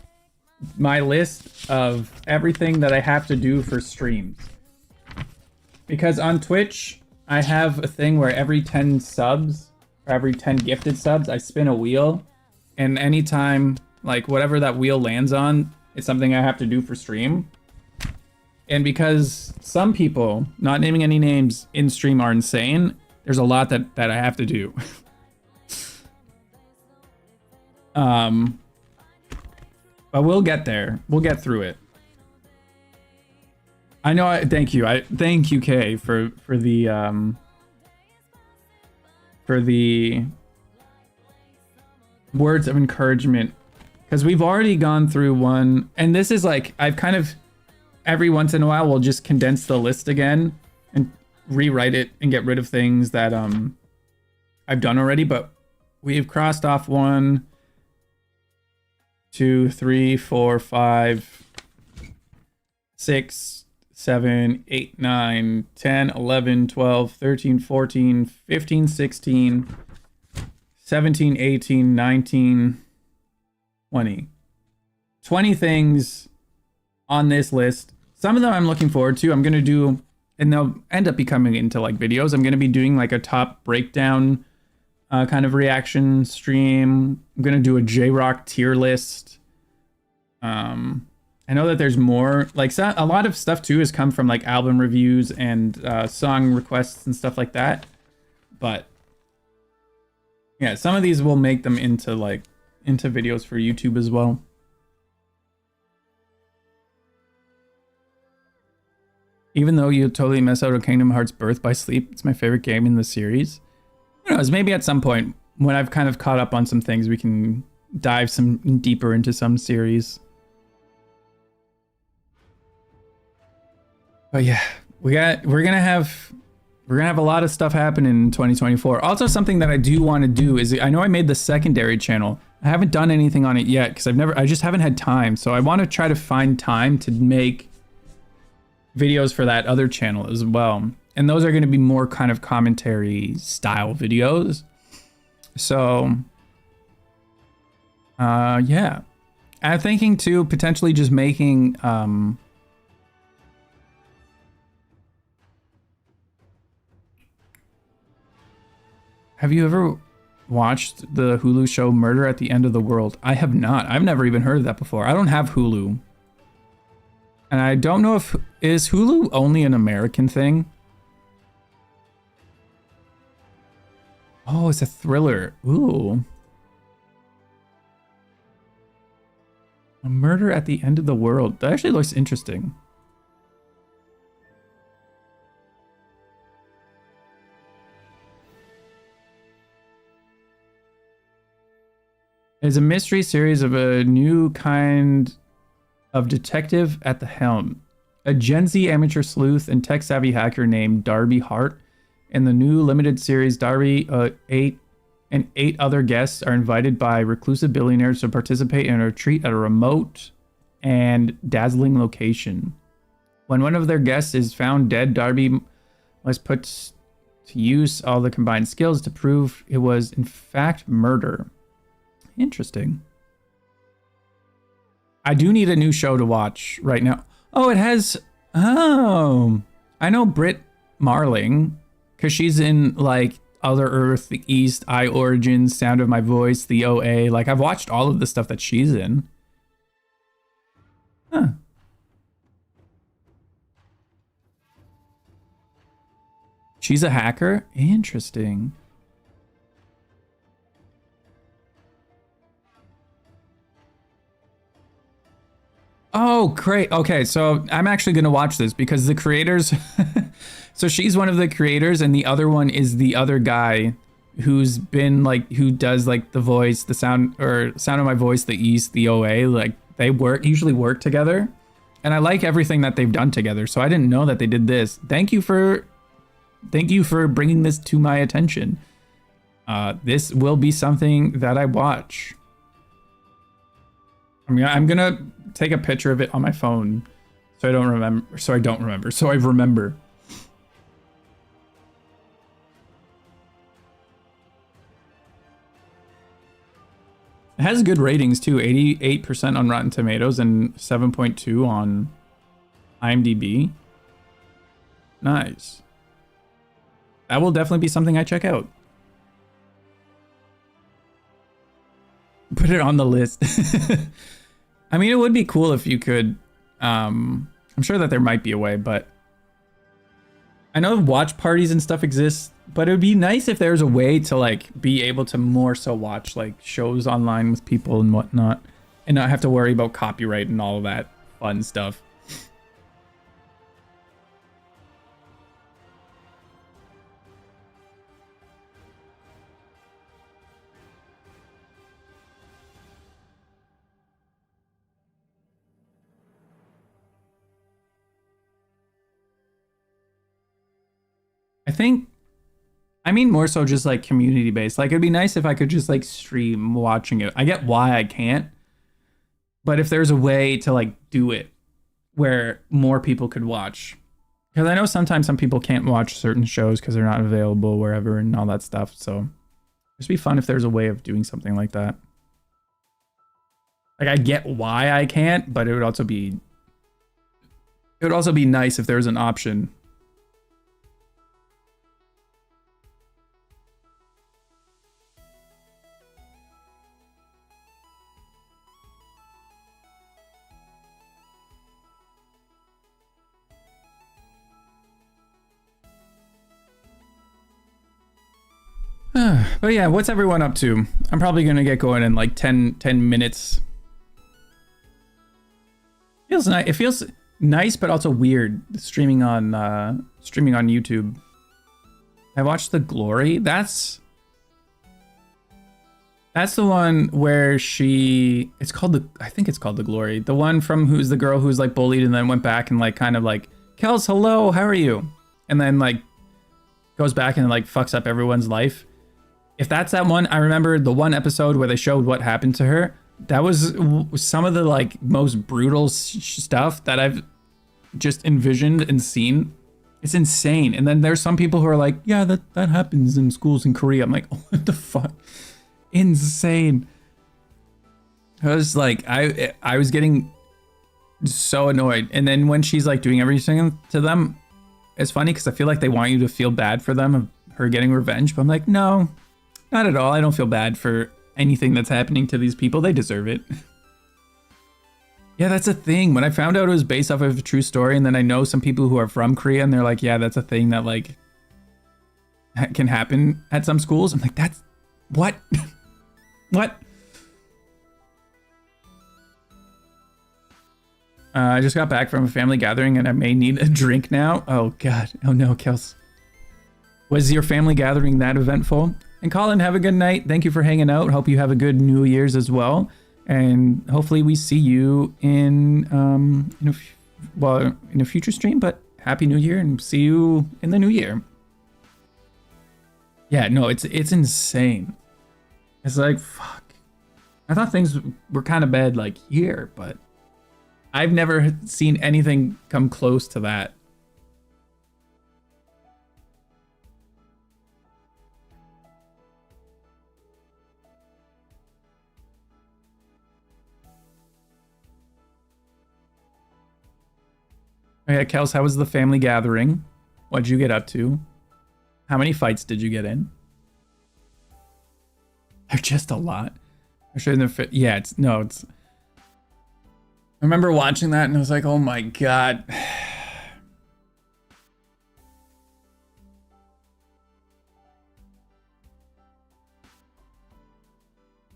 my list of everything that I have to do for streams. Because on Twitch, I have a thing where every 10 subs, or every 10 gifted subs, I spin a wheel. And anytime, like, whatever that wheel lands on, it's something I have to do for stream. And because some people, not naming any names, in stream are insane, there's a lot that I have to do. But we'll get there. We'll get through it. I know. Thank you. Thank you, Kay, for the words of encouragement, because we've already gone through one, and this is like I've kind of every once in a while we'll just condense the list again and rewrite it and get rid of things that I've done already. But we've crossed off 1, 2, 3, 4, 5, 6, 7, 8, 9, 10, 11, 12, 13, 14, 15, 16, 17, 18, 19, 20. 20 things on this list. Some of them I'm looking forward to. I'm going to do, and they'll end up becoming into like videos. I'm going to be doing like a top breakdown kind of reaction stream. I'm going to do a J-Rock tier list. I know that there's more, like a lot of stuff too has come from like album reviews and song requests and stuff like that. But yeah, some of these will make them into videos for YouTube as well. Even though you totally mess out of Kingdom Hearts Birth by Sleep, it's my favorite game in the series. Who knows, maybe at some point when I've kind of caught up on some things, we can dive some deeper into some series. But yeah, we're gonna have a lot of stuff happen in 2024. Also, something that I do want to do is, I know I made the secondary channel. I haven't done anything on it yet because I just haven't had time. So I want to try to find time to make videos for that other channel as well. And those are going to be more kind of commentary style videos. So yeah, I'm thinking too potentially just making have you ever watched the Hulu show Murder at the End of the World? I have not. I've never even heard of that before. I don't have Hulu. And I don't know if... Is Hulu only an American thing? Oh, it's a thriller. Ooh. A Murder at the End of the World. That actually looks interesting. It's a mystery series of a new kind of detective at the helm. A Gen Z amateur sleuth and tech-savvy hacker named Darby Hart. In the new limited series, Darby, 8 other guests are invited by reclusive billionaires to participate in a retreat at a remote and dazzling location. When one of their guests is found dead, Darby must put to use all the combined skills to prove it was, in fact, murder. Interesting. I do need a new show to watch right now. Oh, it has... Oh, I know Britt Marling, because she's in, like, Other Earth, The East, I Origins, Sound of My Voice, The OA. Like, I've watched all of the stuff that she's in. Huh. She's a hacker? Interesting. Oh, great. Okay, so I'm actually going to watch this because the creators... So she's one of the creators and the other one is the other guy who's been like, who does like the voice, the sound, or Sound of My Voice, The East, the OA. Like they usually work together. And I like everything that they've done together. So I didn't know that they did this. Thank you for bringing this to my attention. This will be something that I watch. I mean, I'm gonna take a picture of it on my phone so I remember. It has good ratings too, 88% on Rotten Tomatoes and 7.2 on IMDb. Nice. That will definitely be something I check out. Put it on the list. I mean, it would be cool if you could, I'm sure that there might be a way, but I know watch parties and stuff exist, but it would be nice if there's a way to like be able to more so watch like shows online with people and whatnot and not have to worry about copyright and all of that fun stuff. I mean more so just like community based. Like it'd be nice if I could just like stream watching it. I get why I can't, but if there's a way to like do it where more people could watch, because I know sometimes some people can't watch certain shows because they're not available wherever and all that stuff. So it'd be fun if there's a way of doing something like that. Like I get why I can't, but it would also be nice if there was an option. But yeah, what's everyone up to? I'm probably gonna get going in like 10 minutes. Feels nice. It feels nice, but also weird streaming on YouTube. I watched The Glory. That's the one where I think it's called The Glory. The one from who's the girl who's like bullied and then went back and like kind of like, Kels, hello, how are you? And then like goes back and like fucks up everyone's life. If that's that one, I remember the one episode where they showed what happened to her. That was some of the like most brutal stuff that I've just envisioned and seen. It's insane. And then there's some people who are like, yeah, that happens in schools in Korea. I'm like, oh, what the fuck? Insane. I was like, I was getting so annoyed. And then when she's like doing everything to them, it's funny because I feel like they want you to feel bad for them of her getting revenge. But I'm like, no, Not at all. I don't feel bad for anything that's happening to these people. They deserve it. Yeah, that's a thing. When I found out it was based off of a true story, and then I know some people who are from Korea, and they're like, yeah, that's a thing that like can happen at some schools. I'm like, that's what? What? I just got back from a family gathering and I may need a drink now. Oh God. Oh no, Kels. Was your family gathering that eventful? And Colin, have a good night. Thank you for hanging out. Hope you have a good New Year's as well. And hopefully we see you in a future stream, but Happy New Year and see you in the new year. Yeah, no, it's insane. It's like, fuck. I thought things were kind of bad like here, but I've never seen anything come close to that. Oh yeah, Kels, how was the family gathering? What'd you get up to? How many fights did you get in? They're just a lot. I'm sure they're fit. Yeah, it's. I remember watching that and I was like, oh my God.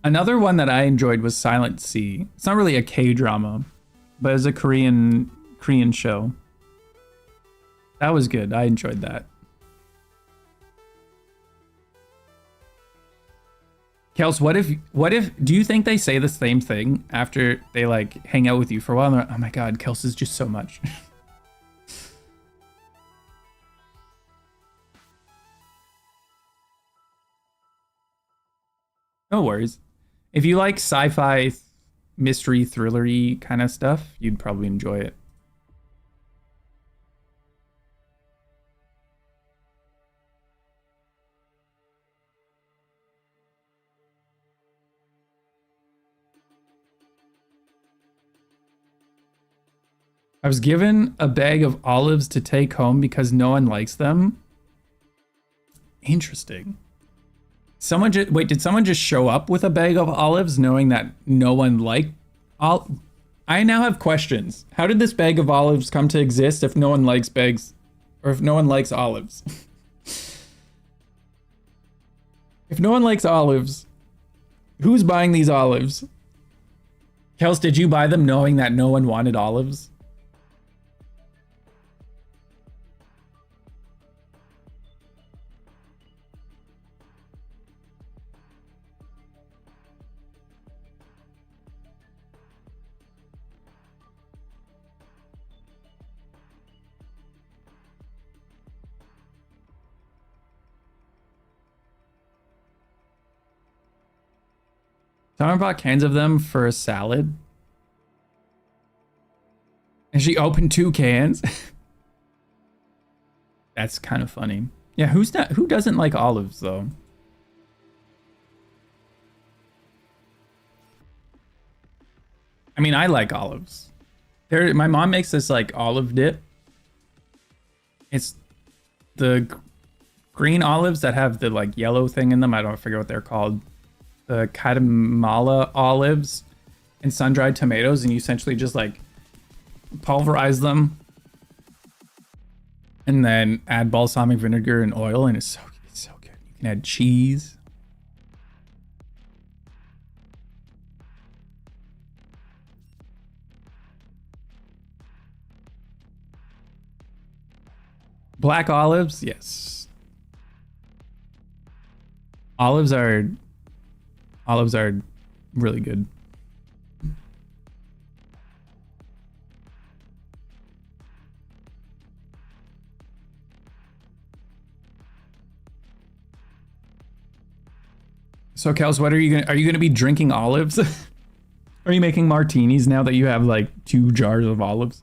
Another one that I enjoyed was Silent Sea. It's not really a K-drama, but it's a Korean show. That was good. I enjoyed that. Kels, what if, do you think they say the same thing after they like hang out with you for a while? And they're like, oh my God, Kels is just so much. No worries. If you like sci-fi, mystery, thrillery kind of stuff, you'd probably enjoy it. I was given a bag of olives to take home because no one likes them. Interesting. Did someone just show up with a bag of olives knowing that no one liked I now have questions. How did this bag of olives come to exist if no one likes bags, or if no one likes olives? If no one likes olives, who's buying these olives? Kels, did you buy them knowing that no one wanted olives? Someone bought cans of them for a salad. And she opened 2 cans. That's kind of funny. Yeah, who doesn't like olives though? I mean, I like olives. My mom makes this like olive dip. It's the green olives that have the like yellow thing in them. I don't forget what they're called. The Katamala olives and sun-dried tomatoes, and you essentially just like pulverize them and then add balsamic vinegar and oil, and it's so good. You can add cheese. Black olives, yes. Olives are really good. So Kels, are you gonna be drinking olives? Are you making martinis now that you have like 2 jars of olives?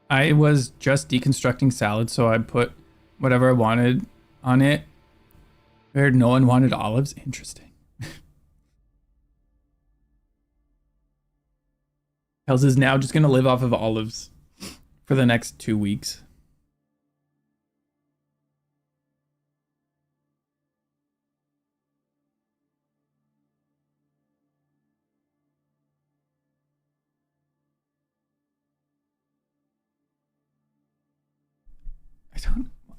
I was just deconstructing salad, so I put whatever I wanted on it. Heard no one wanted olives. Interesting. Kels is now just gonna live off of olives for the next 2 weeks.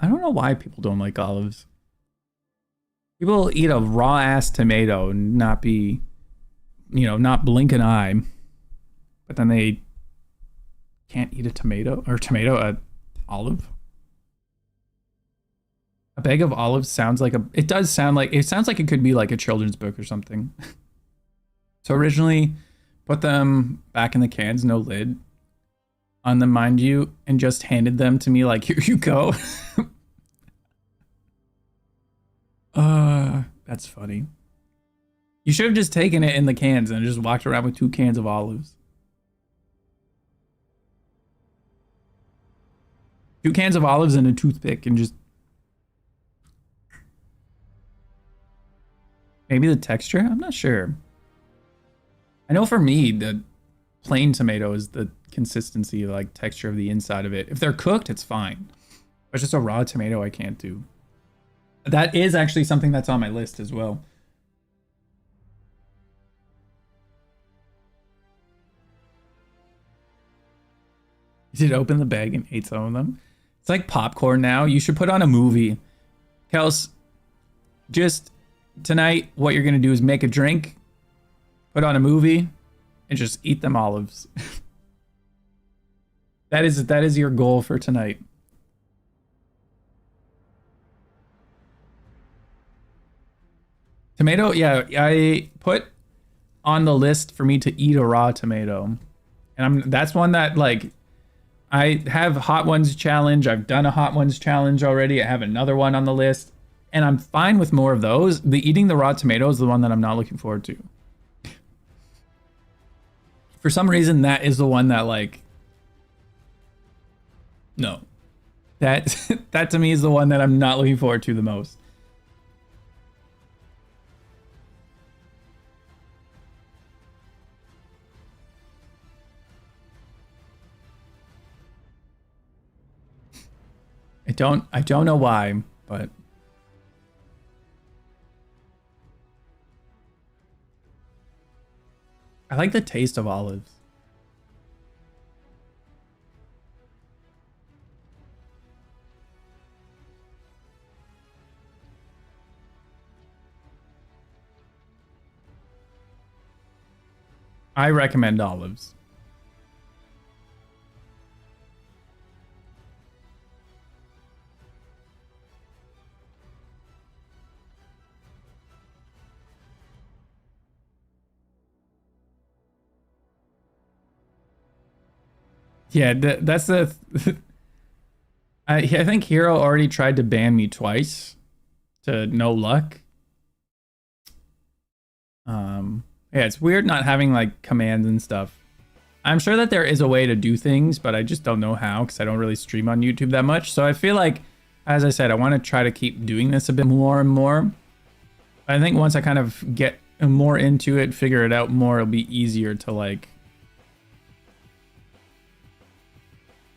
I don't know why people don't like olives. People eat a raw ass tomato and not be, not blink an eye, but then they can't eat a tomato olive. A bag of olives sounds like it sounds like it could be like a children's book or something. So originally put them back in the cans, no lid on them, mind you, and just handed them to me like, here you go. That's funny. You should have just taken it in the cans and just walked around with 2 cans of olives. 2 cans of olives and a toothpick and just... Maybe the texture? I'm not sure. I know for me, the plain tomato is the consistency, like texture of the inside of it. If they're cooked, it's fine. But just a raw tomato, I can't do. That is actually something that's on my list as well. You did open the bag and ate some of them. It's like popcorn now. You should put on a movie. Kels, just tonight, what you're going to do is make a drink, put on a movie, and just eat them olives. That is your goal for tonight. Tomato, yeah, I put on the list for me to eat a raw tomato. And that's one that, like, I have Hot Ones challenge. I've done a Hot Ones challenge already. I have another one on the list. And I'm fine with more of those. The eating the raw tomato is the one that I'm not looking forward to. For some reason, that is the one that, like... No. That to me is the one that I'm not looking forward to the most. I don't know why, but I like the taste of olives. I recommend olives. Yeah, that's the... I think Hero already tried to ban me twice to no luck. Yeah, it's weird not having like commands and stuff. I'm sure that there is a way to do things, but I just don't know how because I don't really stream on YouTube that much. So I feel like, as I said, I want to try to keep doing this a bit more and more. I think once I kind of get more into it, figure it out more, it'll be easier to like...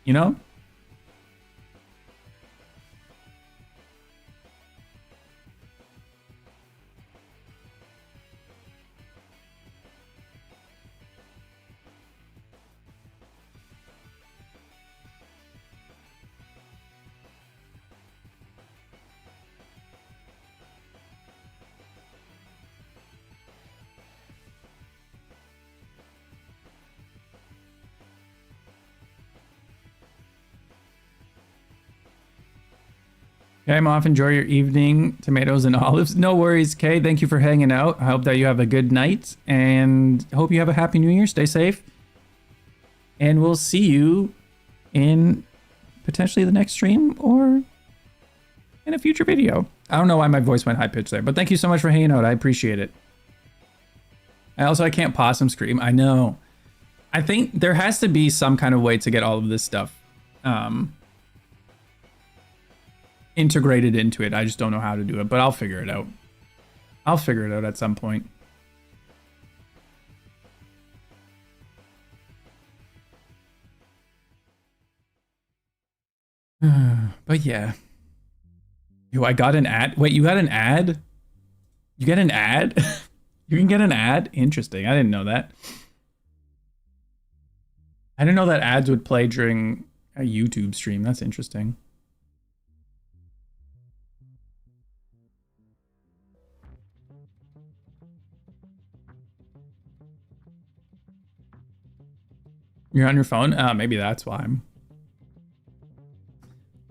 You know? Okay, I'm off. Enjoy your evening. Tomatoes and olives. No worries, Kay. Thank you for hanging out. I hope that you have a good night and hope you have a happy new year. Stay safe. And we'll see you in potentially the next stream or in a future video. I don't know why my voice went high pitched there, but thank you so much for hanging out. I appreciate it. I can't possum scream. I know. I think there has to be some kind of way to get all of this stuff. integrated into it. I just don't know how to do it, but I'll figure it out. I'll figure it out at some point. But yeah. Yo, I got an ad. Wait, you got an ad? You get an ad? You can get an ad? Interesting. I didn't know that. I didn't know that ads would play during a YouTube stream. That's interesting. You're on your phone? Maybe that's why.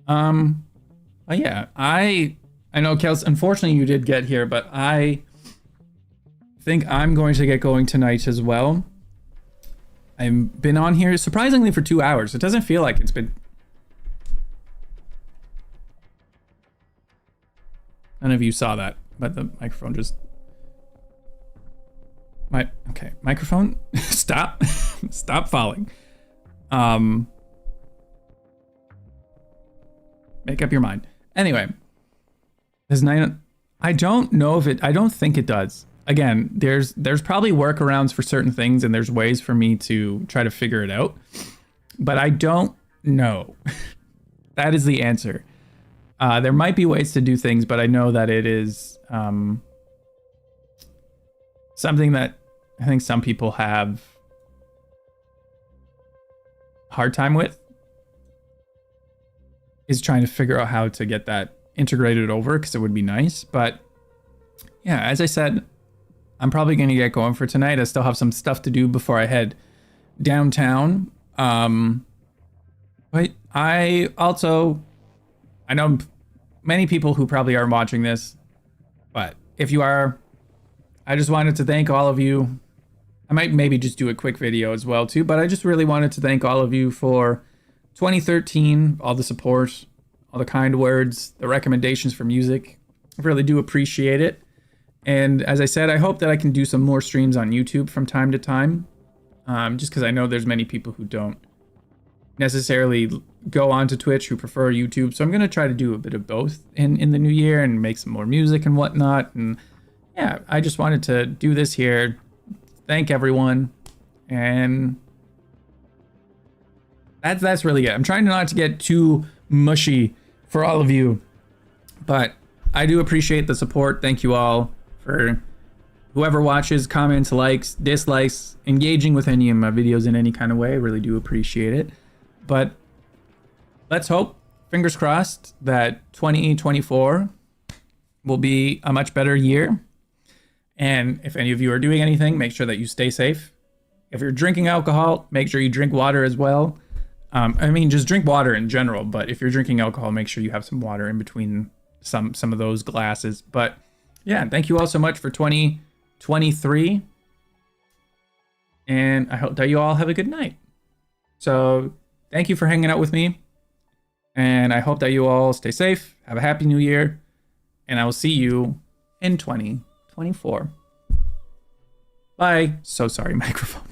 But yeah, I know, Kels, unfortunately you did get here, but I think I'm going to get going tonight as well. I've been on here surprisingly for 2 hours. It doesn't feel like it's been... None of you saw that, but the microphone just... Okay, microphone, stop. Stop falling. Make up your mind. Anyway, there's 9. I don't know if it... I don't think it does. Again, there's probably workarounds for certain things, and there's ways for me to try to figure it out. But I don't know. That is the answer. There might be ways to do things, but I know that it is something that I think some people have a hard time with, is trying to figure out how to get that integrated over, because it would be nice. But yeah, as I said, I'm probably going to get going for tonight. I still have some stuff to do before I head downtown. But I know many people who probably aren't watching this, but if you are, I just wanted to thank all of you. I might maybe just do a quick video as well too, but I just really wanted to thank all of you for 2013, all the support, all the kind words, the recommendations for music. I really do appreciate it. And as I said, I hope that I can do some more streams on YouTube from time to time, just because I know there's many people who don't necessarily go onto Twitch, who prefer YouTube. So I'm going to try to do a bit of both in the new year and make some more music and whatnot. And yeah, I just wanted to do this here, thank everyone, and that's really it. I'm trying not to get too mushy for all of you, but I do appreciate the support. Thank you all for whoever watches, comments, likes, dislikes, engaging with any of my videos in any kind of way. I really do appreciate it. But let's hope, fingers crossed, that 2024 will be a much better year. And if any of you are doing anything, make sure that you stay safe. If you're drinking alcohol, make sure you drink water as well. I mean, just drink water in general, but if you're drinking alcohol, make sure you have some water in between some of those glasses. But yeah, thank you all so much for 2023. And I hope that you all have a good night. So thank you for hanging out with me. And I hope that you all stay safe, have a happy new year, and I will see you in 2024. Bye. So sorry, microphone.